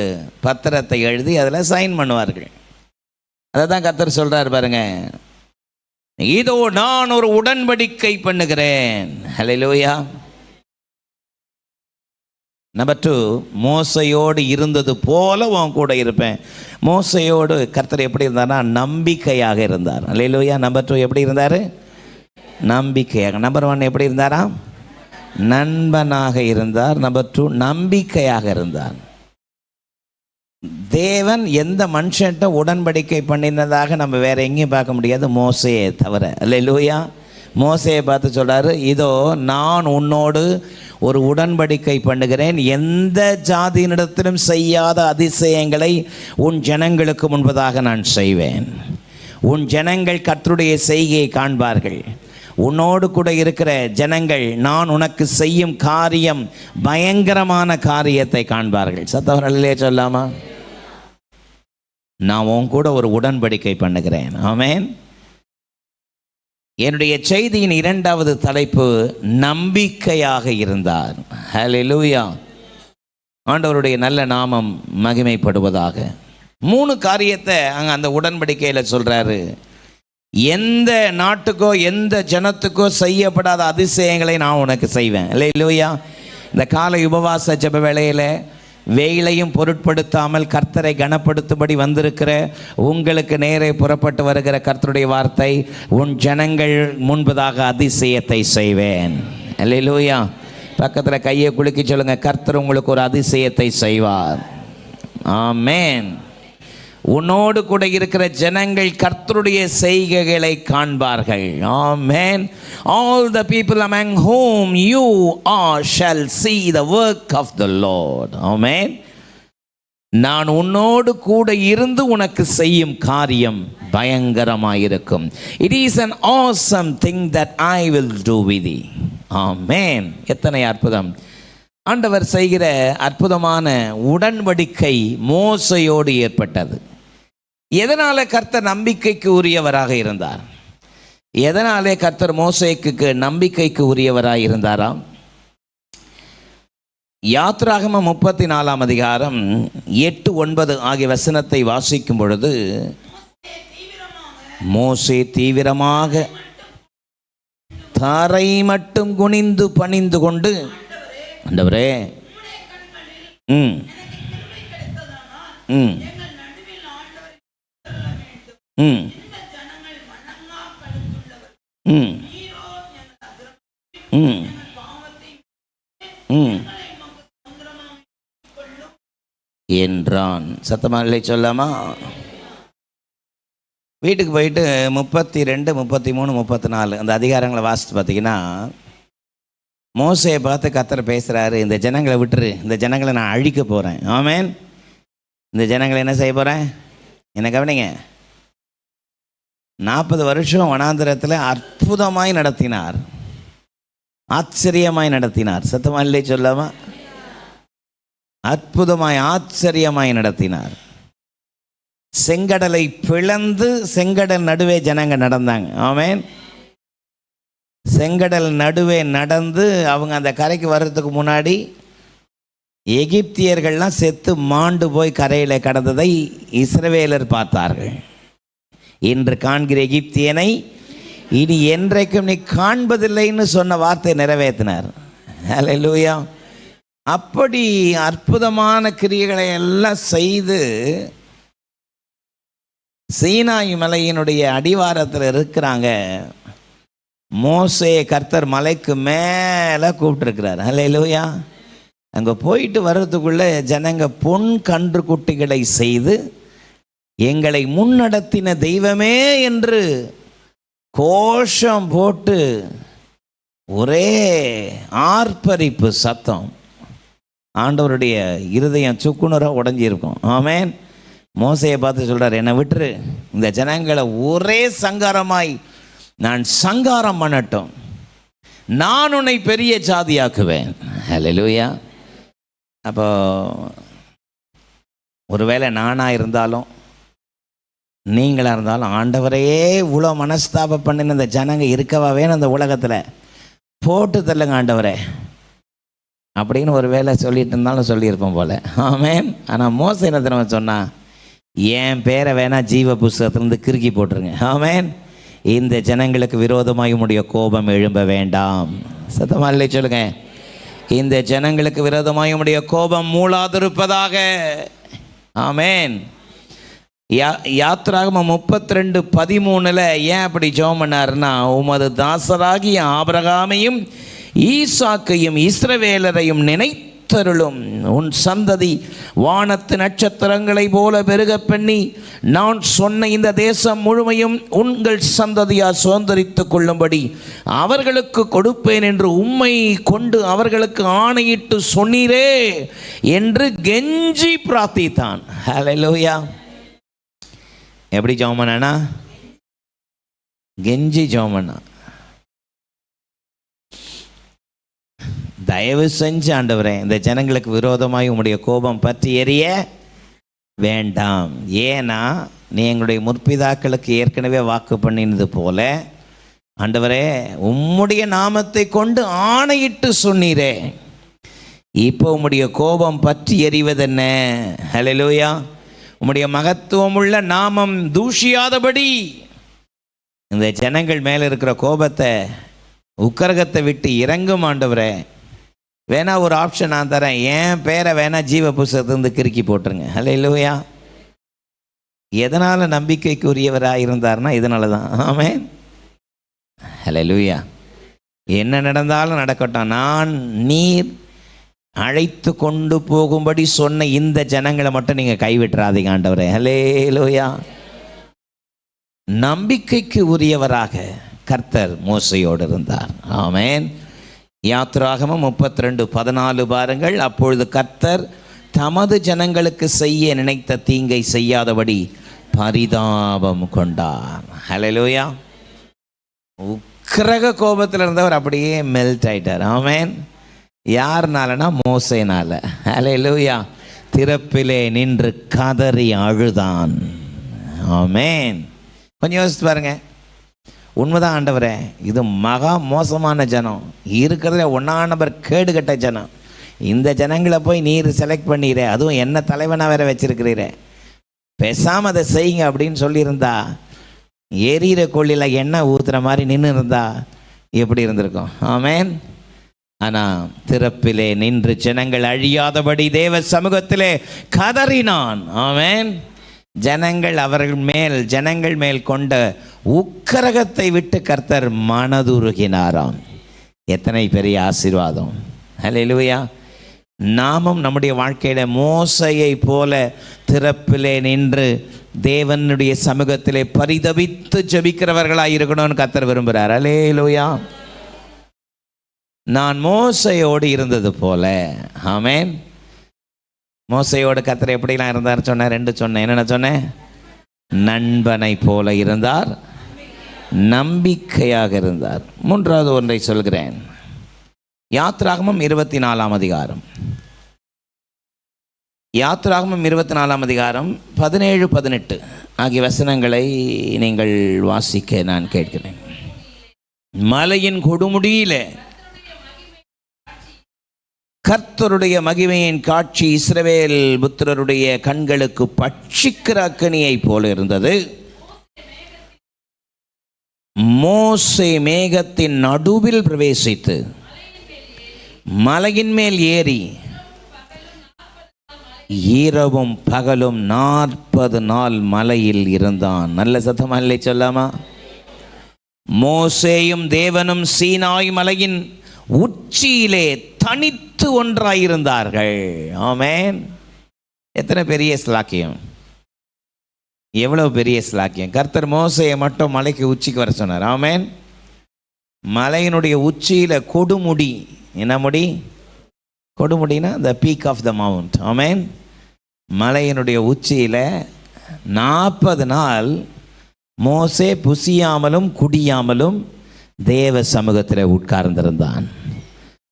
பத்திரத்தை எழுதி அதில் சைன் பண்ணுவார்கள். அதை தான் கர்த்தர் சொல்கிறார் பாருங்க, இதோ நான் ஒரு உடன்படிக்கை பண்ணுகிறேன். ஹல்லேலூயா. நம்பர் 2, மோசையோடு இருந்தது போல உன் கூட இருப்பேன். மோசையோடு கர்த்தர் எப்படி இருந்தார்னா நம்பிக்கையாக இருந்தார். ஹல்லேலூயா. நம்பர் 2 எப்படி இருந்தார்? நம்பிக்கையாக. நம்பர் 1 எப்படி இருந்தாரா? நண்பனாக இருந்தார். நம்பர் 2 நம்பிக்கையாக இருந்தார். தேவன் எந்த மனுஷன்ட்ட உடன்படிக்கை பண்ணினதாக நம்ம வேற எங்கேயும் பார்க்க முடியாது, மோசையை தவிர. அல்லேலூயா. மோசையை பார்த்து சொல்றாரு, இதோ நான் உன்னோடு ஒரு உடன்படிக்கை பண்ணுகிறேன், எந்த ஜாதியினிடத்திலும் செய்யாத அதிசயங்களை உன் ஜனங்களுக்கு முன்பதாக நான் செய்வேன். உன் ஜனங்கள் கர்த்தருடைய செய்கையை காண்பார்கள். உன்னோடு கூட இருக்கிற ஜனங்கள் நான் உனக்கு செய்யும் காரியம் பயங்கரமான காரியத்தை காண்பார்கள். சத்தவர்களே சொல்லாமா? நான் உன் கூட ஒரு உடன்படிக்கை பண்ணுகிறேன். ஆமென். என்னுடைய செய்தியின் 2வது தலைப்பு நம்பிக்கையாக இருந்தார். ஹல்லேலூயா. ஆண்டவருடைய நல்ல நாமம் மகிமைப்படுவதாக. 3 காரியத்தை அங்கே அந்த உடன்படிக்கையில் சொல்கிறாரு. எந்த நாட்டுக்கோ எந்த ஜனத்துக்கோ செய்யப்படாத அதிசயங்களை நான் உனக்கு செய்வேன். ஹல்லேலூயா. இந்த காலை உபவாச ஜெப வேளையில் வெயிலையும் பொருட்படுத்தாமல் கர்த்தரை கனப்படுத்தும்படி வந்திருக்கிற உங்களுக்கு நேரே புறப்பட்டு வருகிற கர்த்தருடைய வார்த்தை, உன் ஜனங்கள் முன்பதாக அதிசயத்தை செய்வேன். அல்லேலூயா. பக்கத்தில் கையை குலுக்கி சொல்லுங்க, கர்த்தர் உங்களுக்கு ஒரு அதிசயத்தை செய்வார். ஆமென். உன்னோடு கூட இருக்கிற ஜனங்கள் கர்த்தருடைய செய்கைகளை காண்பார்கள். ஆமென். All the people among whom you are shall see the work of the Lord. ஆமென். நான் உன்னோடு கூட இருந்து உனக்கு செய்யும் காரியம் பயங்கரமாயிருக்கும். It is an awesome thing that I will do with thee. ஆமென். எத்தனை அற்புதம்! ஆண்டவர் செய்கிற அற்புதமான உடன்படிக்கை மோசையோடு ஏற்பட்டது. எதனால கர்த்தர் நம்பிக்கைக்கு உரியவராக இருந்தார்? எதனாலே கர்த்தர் மோசேக்கு நம்பிக்கைக்கு உரியவராக இருந்தாராம்? யாத்ராகமம் 34ஆம் அதிகாரம் 8-9 ஆகிய வசனத்தை வாசிக்கும் பொழுது, மோசே தீவிரமாக தரை மட்டும் குனிந்து பணிந்து கொண்டு, ஆண்டவரே ம் ம் ம் ம் ம் ம் என்றான். சத்தமா இல்லை சொல்லாமா? வீட்டுக்கு போயிட்டு 32, 33, 34 அந்த அதிகாரங்களை வாசித்து பார்த்தீங்கன்னா, மோசையை பார்த்து கர்த்தர் பேசுகிறாரு, இந்த ஜனங்களை விட்டுரு, இந்த ஜனங்களை நான் அழிக்க போகிறேன். ஆமென். இந்த ஜனங்களை என்ன செய்ய போகிறேன்? என்ன கவனிங்க. 40 வருஷம் வனாந்திரத்தில் அற்புதமாய் நடத்தினார், ஆச்சரியமாய் நடத்தினார். சத்தமா இல்லை சொல்லாமா? அற்புதமாய் ஆச்சரியமாய் நடத்தினார். செங்கடலை பிளந்து செங்கடல் நடுவே ஜனங்க நடந்தாங்க. ஆமென். செங்கடல் நடுவே நடந்து அவங்க அந்த கரைக்கு வர்றதுக்கு முன்னாடி எகிப்தியர்கள்லாம் செத்து மாண்டு போய் கரையில் கடந்ததை இஸ்ரவேலர் பார்த்தார்கள். இன்று காண்கிற எகிப்தியனை இனி என்றைக்கும் நீ காண்பதில்லைன்னு சொன்ன வார்த்தை நிறைவேற்றினார். ஹல்லேலூயா. அப்படி அற்புதமான கிரியைகளை எல்லாம் செய்து சீனாய் மலையினுடைய அடிவாரத்தில் இருக்கிறாங்க. மோசே கர்த்தர் மலைக்கு மேலே கூப்பிட்டுருக்கிறார். ஹல்லேலூயா. அங்கே போயிட்டு வர்றதுக்குள்ளே ஜனங்க பொன் கன்று குட்டிகளை செய்து எங்களை முன்னடத்தின தெய்வமே என்று கோஷம் போட்டு ஒரே ஆர்ப்பரிப்பு சத்தம். ஆண்டவருடைய இருதயம் சுக்குநூறாக உடஞ்சிருக்கும். ஆமென். மோசையை பார்த்து சொல்கிறார், என்னை விட்டுரு, இந்த ஜனங்களை ஒரே சங்காரமாய் நான் சங்காரம் பண்ணட்டும், நான் உன்னை பெரிய ஜாதியாக்குவேன். ஹல்லேலூயா. அப்போ ஒருவேளை நானாக இருந்தாலும் நீங்களாக இருந்தாலும், ஆண்டவரையே இவ்வளோ மனஸ்தாபம் பண்ணின இந்த ஜனங்க இருக்கவா வேணும் அந்த உலகத்தில், போட்டு தள்ளுங்க ஆண்டவரே அப்படின்னு ஒரு வேளை சொல்லிட்டு இருந்தாலும் சொல்லியிருப்போம் போல். ஆமென். ஆனால் மோசே என்ன தெரியுமா சொன்னா, என் பேரை வேணா ஜீவ புஸ்தகத்திலிருந்து கிறுக்கி போட்டுருங்க. ஆமென். இந்த ஜனங்களுக்கு விரோதமாய் உம்முடைய கோபம் எழும்ப வேண்டாம். சத்தமா இல்லை சொல்லுங்க. இந்த ஜனங்களுக்கு விரோதமாய் உம்முடைய கோபம் மூளாதிருப்பதாக. ஆமென். யாத்ராகமம் 32:13 ஏன் அப்படி ஜெபம் பண்ணாருன்னா, உமது தாசராகிய ஆபிரகாமையும் ஈசாக்கையும் இஸ்ரவேலரையும் நினைத்தருளும், உன் சந்ததி வானத்து நட்சத்திரங்களை போல பெருக பண்ணி நான் சொன்ன இந்த தேசம் முழுமையும் உங்கள் சந்ததியார் சுதந்தரித்துக் கொள்ளும்படி அவர்களுக்கு கொடுப்பேன் என்று உம்மை கொண்டு அவர்களுக்கு ஆணையிட்டு சொன்னீரே என்று கெஞ்சி பிரார்த்தித்தான். ஹல்லேலூயா. எப்படி ஜெபம் பண்ணானா? கெஞ்சி ஜெபம் பண்ணா. தயவு செஞ்சு ஆண்டவரே, இந்த ஜனங்களுக்கு விரோதமாய் உம்முடைய கோபம் பற்றி எரிய வேண்டாம். ஏன்னா நீ எங்களுடைய முற்பிதாக்களுக்கு ஏற்கனவே வாக்கு பண்ணினது போல ஆண்டவரே உம்முடைய நாமத்தை கொண்டு ஆணையிட்டு சொன்னீரே, இப்போ உம்முடைய கோபம் பற்றி எறிவதென்ன? ஹல்லேலூயா. உம்முடைய மகத்துவமுள்ள நாமம் தூஷியாதபடி இந்த ஜனங்கள் மேலே இருக்கிற கோபத்தை உக்கரகத்தை விட்டு இறங்கும் ஆண்டவரே. வேணா ஒரு ஆப்ஷன் நான் தரேன், என் பேரை வேணா ஜீவ புஸ்தகத்திலிருந்து கிறுக்கி போட்டுருங்க. ஹல்லேலூயா. எதனால் நம்பிக்கைக்குரியவராக இருந்தார்னா இதனால தான். ஆமென். ஹல்லேலூயா. என்ன நடந்தாலும் நடக்கட்டும், நான் நீர் அழைத்து கொண்டு போகும்படி சொன்ன இந்த ஜனங்களை மட்டும் நீங்கள் கைவிட்டுறாதீங்க ஆண்டவரே. ஹல்லேலூயா. நம்பிக்கைக்கு உரியவராக கர்த்தர் மோசையோடு இருந்தார். ஆமென். யாத்திராகமம் 32:14 பாருங்கள். அப்பொழுது கர்த்தர் தமது ஜனங்களுக்கு செய்ய நினைத்த தீங்கை செய்யாதபடி பரிதாபம் கொண்டார். ஹல்லேலூயா. உக்கிரக கோபத்தில் இருந்தவர் அப்படியே மெல்ட் ஆயிட்டார். ஆமென். யாருனாலனா மோசேனால. ஹல்லேலூயா. திறப்பிலே நின்று கதறி அழுதான். ஆமென். கொஞ்சம் யோசித்து பாருங்க. உண்மைதான் ஆண்டவரே, இது மகா மோசமான ஜனம், இருக்கிறதுல 1 நம்பர் கேடு கட்ட ஜனம். இந்த ஜனங்களை போய் நீர் செலக்ட் பண்ணிடுற, அதுவும் என்ன தலைவனாக வேற வச்சிருக்கிறீரே, பேசாமல் அதை செய்யுங்க அப்படின்னு சொல்லியிருந்தா எரியிற கொள்ளியில் எண்ணெய் ஊற்றுற மாதிரி நின்று இருந்தா எப்படி இருந்திருக்கும்? ஆமென். ஆனால் திறப்பிலே நின்று ஜனங்கள் அழியாதபடி தேவ சமூகத்திலே கதறினான். ஆமென். ஜனங்கள் மேல் கொண்ட உக்கரகத்தை விட்டு கர்த்தர் மனதுருகினாராம். எத்தனை பெரிய ஆசீர்வாதம். ஹல்லேலூயா. நாமும் நம்முடைய வாழ்க்கையில மோசையை போல திறப்பிலே நின்று தேவனுடைய சமூகத்திலே பரிதபித்து ஜெபிக்கிறவர்களாக இருக்கணும்னு கர்த்தர் விரும்புகிறார். ஹல்லேலூயா. நான் மோசையோடு இருந்தது போல. ஆமென். மோசையோடு கர்த்தர் எப்படிலாம் இருந்தார் சொன்னேன்? 2 சொன்னேன். என்னென்ன சொன்னேன்? நண்பனை போல இருந்தார், நம்பிக்கையாக இருந்தார். 3வது ஒன்றை சொல்கிறேன். யாத்திராகமம் 24ஆம் அதிகாரம். யாத்திராகமம் 24ஆம் அதிகாரம் 17-18 ஆகிய வசனங்களை நீங்கள் வாசிக்க நான் கேட்கிறேன். மலையின் கொடுமுடியிலே கர்த்தருடைய மகிமையின் காட்சி இஸ்ரவேல் புத்திரருடைய கண்களுக்கு பட்சிக்கிற அக்கினியை போல இருந்தது. மோசே மேகத்தின் நடுவில் பிரவேசித்து மலையின் மேல் ஏறி இரவும் பகலும் 40 நாள் மலையில் இருந்தான். நல்ல சத்தமா இல்லை சொல்லாமா? மோசேயும் தேவனும் சீனாய் மலையின் உச்சியிலே தனித்து ஒன்றாயிருந்தார்கள். ஆமென். எத்தனை பெரிய ஸ்லாக்கியம், எவ்வளவு பெரிய ஸ்லாக்கியம். கர்த்தர் மோசையை மட்டும் மலைக்கு உச்சிக்கு வர சொன்னார். ஆமென். மலையினுடைய உச்சியில கொடுமுடி. என்ன முடி? கொடுமுடினா the peak of the mount. ஆமென். மலையினுடைய உச்சியில 40 நாள் மோசே புசியாமலும் குடியாமலும் தேவ சமூகத்தில் உட்கார்ந்திருந்தான்.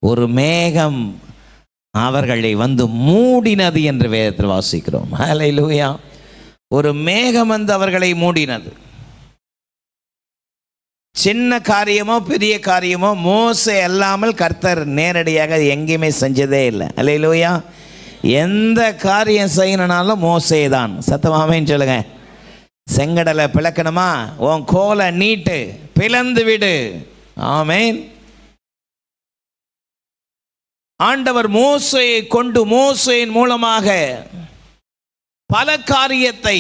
ஒரு மேகம் அவர்களை வந்து மூடினது என்று வேதத்தில் வாசிக்கிறோம். ஹல்லேலூயா. ஒரு மேகம் வந்து அவர்களை மூடினது. சின்ன காரியமோ பெரிய காரியமோ மோசே அல்லாமல் கர்த்தர் நேரடியாக எங்கேயுமே செஞ்சதே இல்லை. ஹல்லேலூயா. எந்த காரியம் செய்யணும்னாலும் மோசே தான். சத்தமாமேன்னு சொல்லுங்க. செங்கடலை பிளக்கணுமா, உன் கோலை நீட்டு பிளந்து விடு. ஆமென். ஆண்டவர் மோசேயை கொண்டு மோசேயின் மூலமாக பல காரியத்தை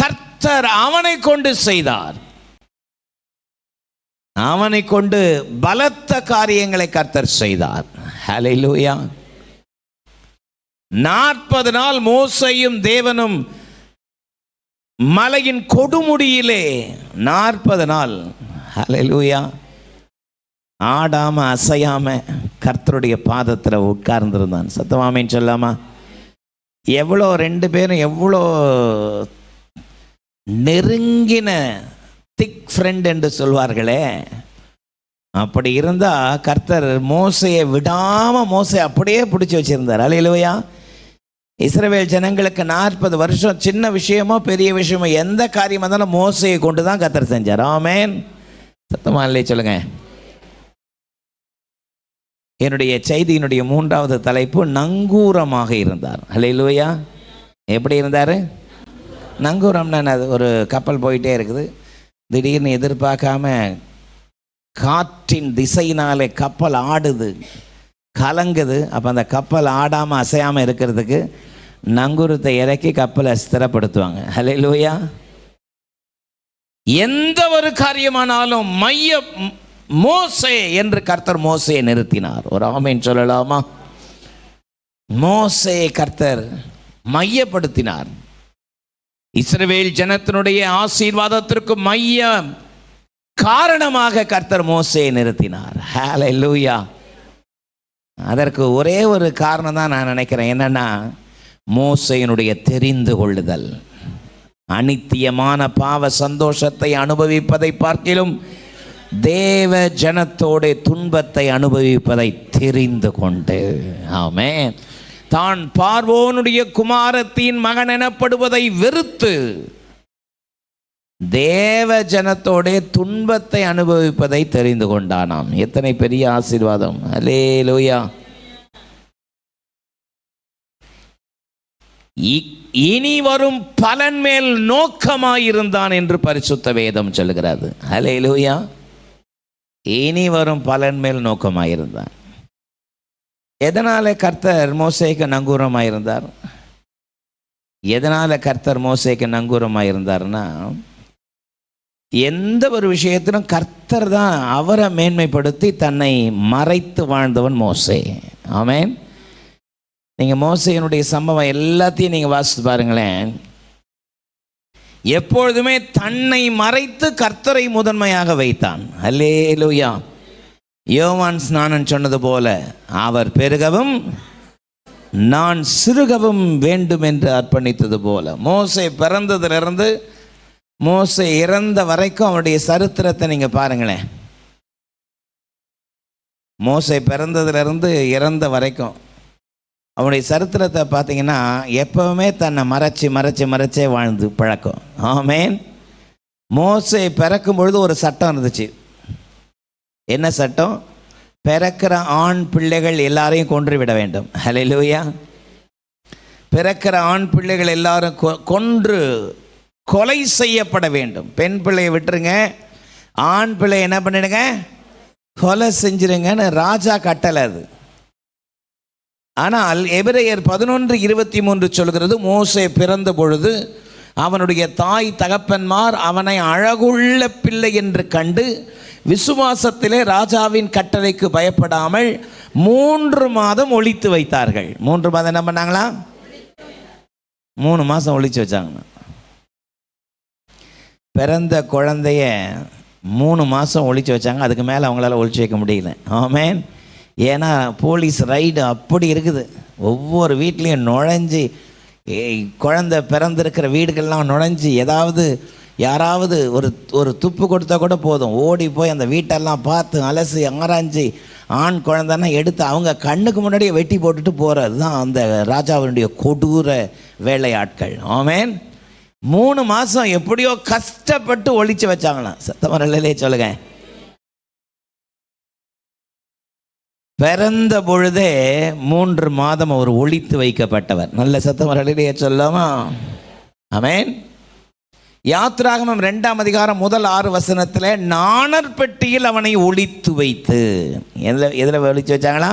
கர்த்தர் அவனை கொண்டு செய்தார். அவனை கொண்டு பலத்த காரியங்களை கர்த்தர் செய்தார். ஹல்லேலூயா. 40 நாள் மோசேயும் தேவனும் மலையின் கொடுமுடியிலே 40 நாள். ஹல்லேலூயா. ஆடாம அசையாம கர்த்தருடைய பாதத்தில் உட்கார்ந்திருந்தான். சத்தமாமேன்னு சொல்லாமா? எவ்வளோ 2 பேரும் எவ்வளோ நெருங்கின திக் ஃப்ரெண்ட் என்று சொல்வார்களே, அப்படி இருந்தா கர்த்தர் மோசையை விடாம மோசை அப்படியே பிடிச்சி வச்சிருந்தார். ஹல்லேலூயா. இஸ்ரவேல் ஜனங்களுக்கு 40 வருஷம் சின்ன விஷயமோ பெரிய விஷயமோ எந்த காரியமாக இருந்தாலும் மோசையை கொண்டு தான் கர்த்தர் செஞ்சார். ஆமென். சத்தமா இல்லையே சொல்லுங்க. என்னுடைய செய்தியினுடைய 3வது தலைப்பு நங்கூரமாக இருந்தார். அல்லேலூயா. எப்படி இருந்தார்? நங்கூரம்னா அது ஒரு கப்பல் போயிட்டே இருக்குது, திடீர்னு எதிர்பார்க்காம காற்றின் திசையினாலே கப்பல் ஆடுது, கலங்குது. அப்போ அந்த கப்பல் ஆடாமல் அசையாமல் இருக்கிறதுக்கு நங்கூரத்தை இறக்கி கப்பலை ஸ்திரப்படுத்துவாங்க. அல்லேலூயா. எந்த ஒரு காரியமானாலும் மோசே என்று கர்த்தர் மோசையை நிறுத்தினார். ஒரு ஆமென் சொல்லலாமா? மோசேயை கர்த்தர் மையப்படுத்தினார். இஸ்ரவேல் ஜனத்தினுடைய ஆசீர்வாதத்திற்கு மைய காரணமாக கர்த்தர் மோசேயை நிறுத்தினார். ஹல்லேலூயா. அதற்கு ஒரே ஒரு காரணம் தான் நான் நினைக்கிறேன். என்னன்னா, மோசேயினுடைய தெரிந்து கொள்ளுதல். அநித்தியமான பாவ சந்தோஷத்தை அனுபவிப்பதை பார்க்கிலும் தேவ ஜனத்தோட துன்பத்தை அனுபவிப்பதை தெரிந்து கொண்டு, ஆமென், தான் பார்வோனுடைய குமாரத்தின் மகன் எனப்படுவதை வெறுத்து தேவ ஜனத்தோட துன்பத்தை அனுபவிப்பதை தெரிந்து கொண்டானாம். எத்தனை பெரிய ஆசீர்வாதம். அல்லேலூயா. இனி வரும் பலன் மேல் நோக்கமாயிருந்தான் என்று பரிசுத்த வேதம் சொல்லுகிறது. அல்லேலூயா. இனி வரும் பலன் மேல் நோக்கமாயிருந்தான். எதனால கர்த்தர் மோசேக்கு நங்கூரமாயிருந்தார்? எதனால கர்த்தர் மோசேக்கு நங்கூரமாயிருந்தார்னா, எந்த ஒரு விஷயத்திலும் கர்த்தர் தான் அவரை மேன்மைப்படுத்தி தன்னை மறைத்து வாழ்ந்தவன் மோசே. ஆமென். நீங்கள் மோசேயினுடைய சம்பவம் எல்லாத்தையும் நீங்கள் வாசித்து பாருங்களேன். எப்பொழுதுமே தன்னை மறைத்து கர்த்தரை முதன்மையாக வைத்தான். அல்லேலூயா. யோவான் ஸ்நானன் சொன்னது போல, அவர் பெருகவும் நான் சிறுகவும் வேண்டும் என்று அர்ப்பணித்தது போல, மோசே பிறந்ததிலிருந்து மோசே இறந்த வரைக்கும் அவருடைய சரித்திரத்தை நீங்க பாருங்களேன். மோசே பிறந்ததிலிருந்து இறந்த வரைக்கும் அவனுடைய சரித்திரத்தை பார்த்தீங்கன்னா, எப்பவுமே தன்னை மறைச்சே வாழ்ந்து பழக்கம். ஆமென். மோசே பிறக்கும் பொழுது ஒரு சட்டம் இருந்துச்சு. என்ன சட்டம்? பிறக்கிற ஆண் பிள்ளைகள் எல்லாரையும் கொன்று விட வேண்டும். ஹல்லேலூயா. பிறக்கிற ஆண் பிள்ளைகள் எல்லாரும் கொன்று கொலை செய்யப்பட வேண்டும். பெண் பிள்ளையை விட்டுருங்க, ஆண் பிள்ளை என்ன பண்ணிடுங்க, கொலை செஞ்சிருங்கன்னு ராஜா கட்டளை அது. ஆனால் எபிரேயர் 11:23 சொல்கிறது, மோசே பிறந்த பொழுது அவனுடைய தாய் தகப்பன்மார் அவனை அழகுள்ள பிள்ளை என்று கண்டு விசுவாசத்திலே ராஜாவின் கட்டளைக்கு பயப்படாமல் 3 மாதம் ஒளித்து வைத்தார்கள். 3 மாதம் என்ன பண்ணாங்களா? 3 மாதம் ஒளிச்சு வச்சாங்க. பிறந்த குழந்தைய 3 மாதம் ஒளிச்சு வச்சாங்க. அதுக்கு மேலே அவங்களால ஒளிச்சு வைக்க முடியல. ஆமென். ஏன்னா போலீஸ் ரைடு அப்படி இருக்குது. ஒவ்வொரு வீட்லேயும் நுழைஞ்சி, குழந்தை பிறந்திருக்கிற வீடுகள்லாம் நுழைஞ்சி யாராவது ஒரு துப்பு கொடுத்தா கூட போதும், ஓடி போய் அந்த வீட்டெல்லாம் பார்த்து அலசி ஆராய்ஞ்சி ஆண் குழந்தைன்னா எடுத்து அவங்க கண்ணுக்கு முன்னாடியே வெட்டி போட்டுட்டு போகிறது தான் அந்த ராஜாவினுடைய கொடூர வேலையாட்கள். ஆமென். 3 மாதம் எப்படியோ கஷ்டப்பட்டு ஒழிச்சு வச்சாங்களாம். சத்தமரலே சொல்லுங்க. பிறந்த பொழுதே 3 மாதம் அவர் ஒழித்து வைக்கப்பட்டவர். நல்ல சத்தமரலே சொல்லாமா? ஆமென். யாத்ராகமம் 2ஆம் அதிகாரம் முதல் 6 வசனத்தில் நாணற்பெட்டியில் அவனை ஒளித்து வைத்து, எதில் ஒளிச்சு வச்சாங்களா?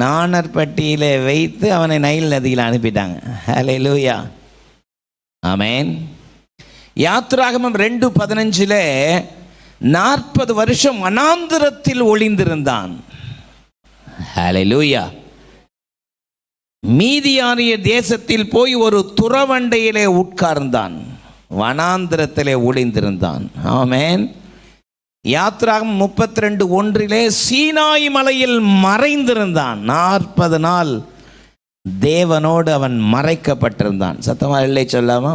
நாணற்பெட்டியில் வைத்து அவனை நைல் நதியில் அனுப்பிட்டாங்க. ஹல்லேலூயா. ஆமென். யாத்ராகமம் 2:15 40 வருஷம் வனாந்திரத்தில் ஒளிந்திருந்தான். ஹல்லேலூயா. மீதியானிய தேசத்தில் போய் ஒரு துறவண்டையிலே உட்கார்ந்தான், வனாந்திரத்திலே ஒளிந்திருந்தான். ஆமென். யாத்ராகமம் 32:1 சீனாய் மலையில் மறைந்திருந்தான். 40 நாள் தேவனோடு அவன் மறைக்கப்பட்டிருந்தான். சத்தமா இல்லை சொல்லாமா?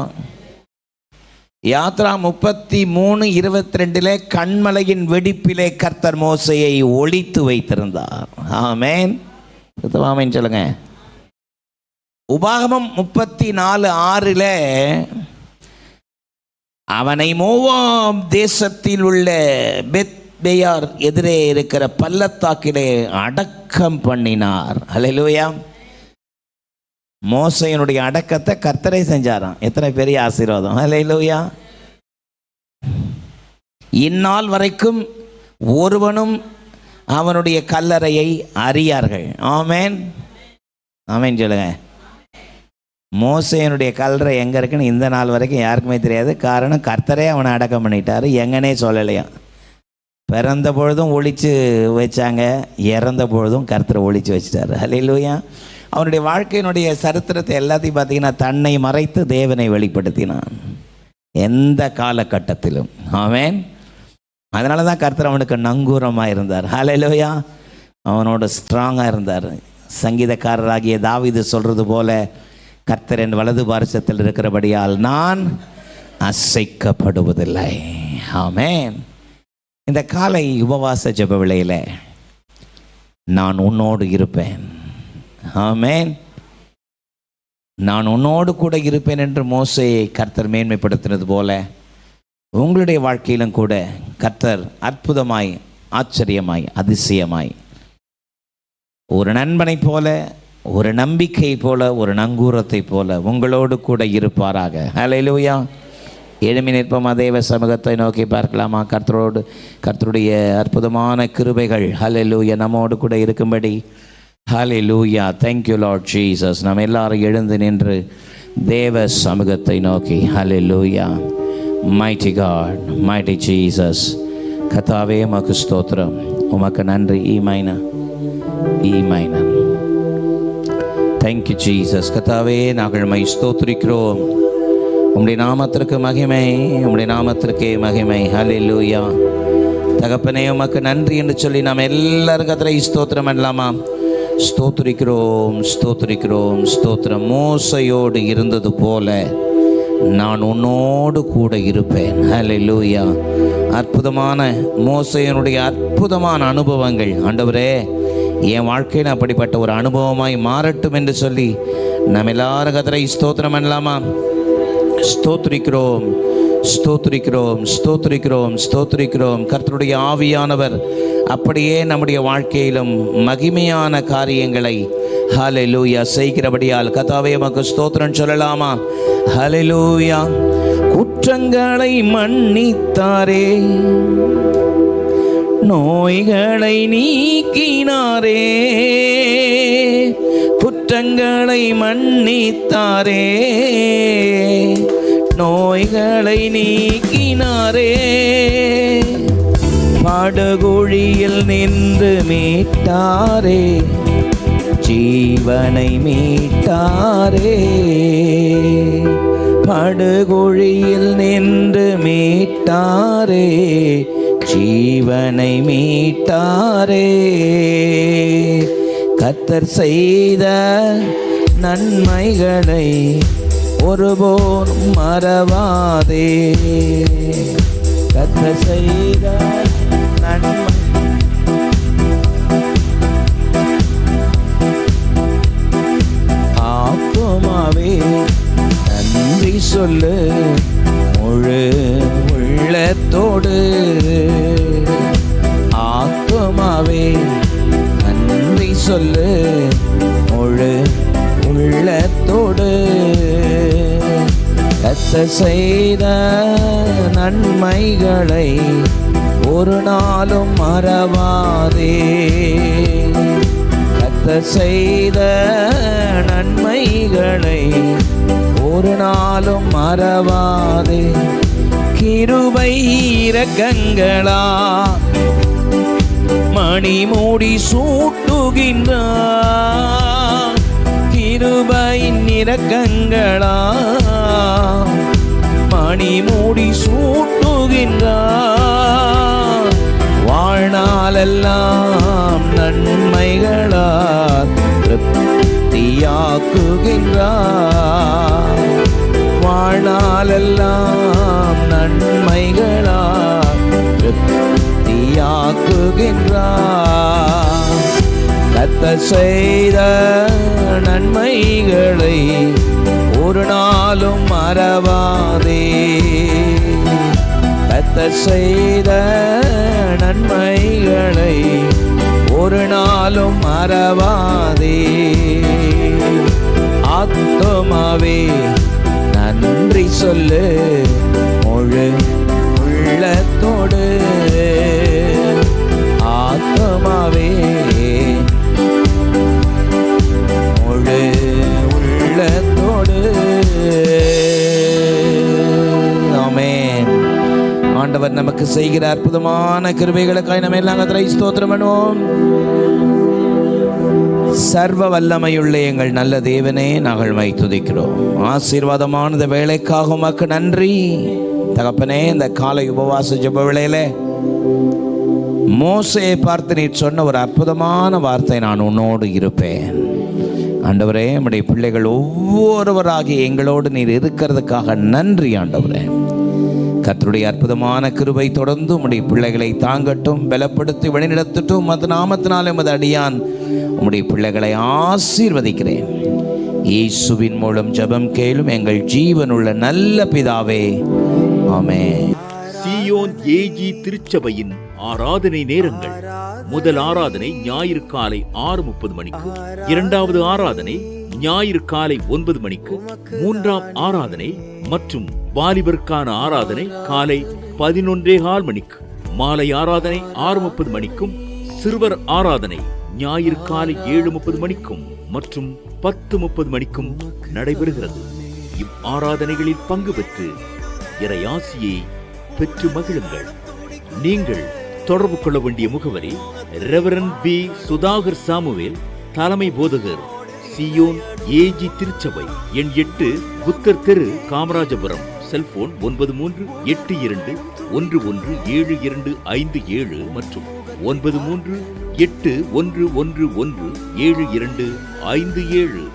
யாத்ரா 33:22 கண்மலையின் வெடிப்பிலே கர்த்தர் மோசையை ஒளித்து வைத்திருந்தார். ஆமென். சத்தமா ஆமென் சொல்லுங்க. உபாகமம் 34:6 அவனை மோவாப் தேசத்தில் உள்ள பெத்பேயார் எதிரே இருக்கிற பள்ளத்தாக்கிலே அடக்கம் பண்ணினார். அல்லேலூயா. மோசேயினுடைய அடக்கத்தை கர்த்தரே செஞ்சாராம். எத்தனை பெரிய ஆசீர்வாதம். அல்லேலூயா. இந்நாள் வரைக்கும் ஒருவனும் அவனுடைய கல்லறையை அறியார்கள். ஆமேன், ஆமேன் சொல்லுங்க. மோசேயினுடைய கல்லறை எங்கே இருக்குன்னு இந்த நாள் வரைக்கும் யாருக்குமே தெரியாது. காரணம், கர்த்தரே அவனை அடக்கம் பண்ணிட்டார். எங்கனே சொல்லலையா. பிறந்த பொழுதும் ஒழிச்சு வச்சாங்க, இறந்த பொழுதும் கர்த்தரை ஒழிச்சு வச்சிட்டார். அல்லேலூயா. அவனுடைய வாழ்க்கையினுடைய சரித்திரத்தை எல்லாத்தையும் பார்த்தீங்கன்னா, தன்னை மறைத்து தேவனை வெளிப்படுத்தினான் எந்த காலகட்டத்திலும். ஆமேன். அதனால தான் கர்த்தர் அவனுக்கு நங்கூரமாக இருந்தார். அல்லேலூயா. அவனோட ஸ்ட்ராங்காக இருந்தார். சங்கீதக்காரராகிய தாவீது சொல்கிறது போல, கர்த்தர் என் வலது பாரசத்தில் இருக்கிறபடியால் நான் அசைக்கப்படுவதில்லை. ஆமென். இந்த காலை உபவாச ஜெப வேளையில் நான் உன்னோடு இருப்பேன். ஆமென். நான் உன்னோடு கூட இருப்பேன் என்று மோசேயை கர்த்தர் மேன்மைப்படுத்தினது போல உங்களுடைய வாழ்க்கையிலும் கூட கர்த்தர் அற்புதமாய், ஆச்சரியமாய், அதிசயமாய் ஒரு நண்பனை போல, ஒரு நம்பிக்கை போல, ஒரு நங்கூரத்தை போல உங்களோடு கூட இருப்பாராக. ஹல்லேலூயா. எழுமி நிற்போமா, தேவ சமூகத்தை நோக்கி பார்க்கலாமா? கர்த்தருடைய அற்புதமான கிருபைகள் ஹல்லேலூயா நம்மோடு கூட இருக்கும்படி. ஹல்லேலூயா. Thank you Lord Jesus. நம்ம எல்லாரும் எழுந்து நின்று தேவ சமூகத்தை நோக்கி ஹல்லேலூயா. Mighty God, mighty Jesus. கர்த்தாவே உமக்கு ஸ்தோத்திரம், உமக்கு நன்றி. ஈமைனா, ஈமைனா. Thank you Jesus. கர்த்தாவே நாங்கள் மை ஸ்தோத்திரிக்கிறோம். உம்முடைய நாமத்திற்கு மகிமை, உம்முடைய நாமத்திற்கே மகிமை. ஹல்லேலூயா. தகப்பனே உமக்கு நன்றி என்று சொல்லி நாம் எல்லாரும் கர்த்தரை ஸ்தோத்திரம் பண்ணலாமா? ஸ்தோத்திரிக்கிறோம், ஸ்தோத்திரிக்கிறோம், ஸ்தோத்திரம். மோசையோடு இருந்தது போல நான் உன்னோடு கூட இருப்பேன். ஹல்லேலூயா. அற்புதமான மோசையினுடைய அற்புதமான அனுபவங்கள் ஆண்டவரே என் வாழ்க்கையில் அப்படிப்பட்ட ஒரு அனுபவமாய் மாறட்டும் என்று சொல்லி நம்ம எல்லாரும் கர்த்தரை ஸ்தோத்திரம் பண்ணலாமா? ஸ்தோத்திரிக்கிறோம், ஸ்தோத்திரிக்கிறோம், ஸ்தோத்திரிக்கிறோம், ஸ்தோத்திரிக்கிறோம். கர்த்தருடைய ஆவியானவர் அப்படியே நம்முடைய வாழ்க்கையிலும் மகிமையான காரியங்களை ஹல்லேலூயா செய்கிறபடியால் கர்த்தாவே உமக்கு ஸ்தோத்திரம் சொல்லலாமா? ஹல்லேலூயா. குற்றங்களை மன்னித்தாரே, நோய்களை நீக்கினாரே, குற்றங்களை மன்னித்தாரே, நோய்களை நீக்கினாரே, படுகுழியில் நின்று மீட்டாரே, ஜீவனை மீட்டாரே, படுகுழியில் நின்று மீட்டாரே, ஜீவனை மீட்டாரே. கர்த்தர் செய்த நன்மைகளை ஒருபோதும் மறவாதே. கர்த்தர் செய்த நன்மை ஆத்துமாவே நன்றி சொல்லு முழு உள்ளத்தோடு. ஆத்துமாவே நன்றி சொல்லு முழு உள்ளத்தோடு. கர்த்தர் செய்த நன்மைகளை ஒரு நாளும் மறவாதே. கர்த்தர் செய்த நன்மைகளை ஒரு நாளும் மறவாதே. கிருபை இரக்கங்களா மணிமூடி சூட்டுகின்றார். கிருபையின் இரக்கங்களா மணிமூடி சூட்டுகின்றார். வாழ்நாளெல்லாம் நன்மைகளால் திருப்தியாக்குகின்றார். வாழ்நாளெல்லாம் நன்மைகளால் திருப்தியாக்குகின்றார். கர்த்தர் செய்த நன்மைகளை ஒரு நாளும் மறவாதே. கர்த்தர் செய்த நன்மைகளை ஒரு நாளும் மறவாதே. ஆத்துமாவே நன்றி சொல்லு முழு உள்ளத்தோடு. ஆத்துமாவே முழு உள்ளத்தோடு. ஆமென். ஆண்டவர் நமக்கு செய்கிற அற்புதமான கிருபைகளுக்காய் நம்ம எல்லாம் கர்த்தரை ஸ்தோத்திரம் பண்ணுவோம். சர்வ வல்லமையுள்ள எங்கள் நல்ல தேவனே, நாங்கள் மை துதிக்கிறோம். ஆசீர்வாதமானது வேலைக்காக உமக்கு நன்றி தகப்பனே. இந்த காலை உபவாச ஜெப வேளையில மோசேயை பார்த்து நீர் சொன்ன ஒரு அற்புதமான வார்த்தை, நான் உன்னோடு இருப்பேன். ஆண்டவரே, நம்முடைய பிள்ளைகள் ஒவ்வொருவராகி எங்களோடு நீர் இருக்கிறதுக்காக நன்றி ஆண்டவரே. கர்த்தருடைய அற்புதமான கிருபை தொடர்ந்து உம்முடைய பிள்ளைகளை தாங்கட்டும், பலப்படுத்தி வழிநடத்தட்டும். அது நாமத்தினாலே உமது அடியான் உம்முடைய பிள்ளைகளை ஆசீர்வதிக்கிறேன். இயேசுவின் மூலம் ஜெபம் கேளும் எங்கள் ஜீவனுள்ள நல்ல பிதாவே, ஆமென். சீயோன் ஏஜி திருச்சபையின் ஆராதனை நேரங்கள்: முதல் ஆராதனை ஞாயிறு காலை 6:30 மணிக்கு, இரண்டாவது ஆராதனை ஞாயிறு காலை 9 மணிக்கு, மூன்றாம் ஆராதனை மற்றும் வாலிபருக்கான ஆராதனை காலை 11:15 மணிக்கு, மாலை ஆராதனை 6:30 மணிக்கும், சிறுவர் ஆராதனை ஞாயிறு காலை 7:30 மணிக்கும் மற்றும் 10:30 மணிக்கும் நடைபெறுகிறது. இவ் ஆராதனைகளில் பங்கு பெற்று இறையாசியை பெற்று மகிழுங்கள். நீங்கள் தொடர்பு கொள்ள வேண்டிய முகவரி: ரெவரண்ட் பி. சுதாகர் சாமுவேல், தலைமை போதகர், சீயோன் ஏஜி திருச்சபை, எண் 8, புத்தர் தெரு, காமராஜபுரம். செல்போன் 9382117257 மற்றும் 9381117257.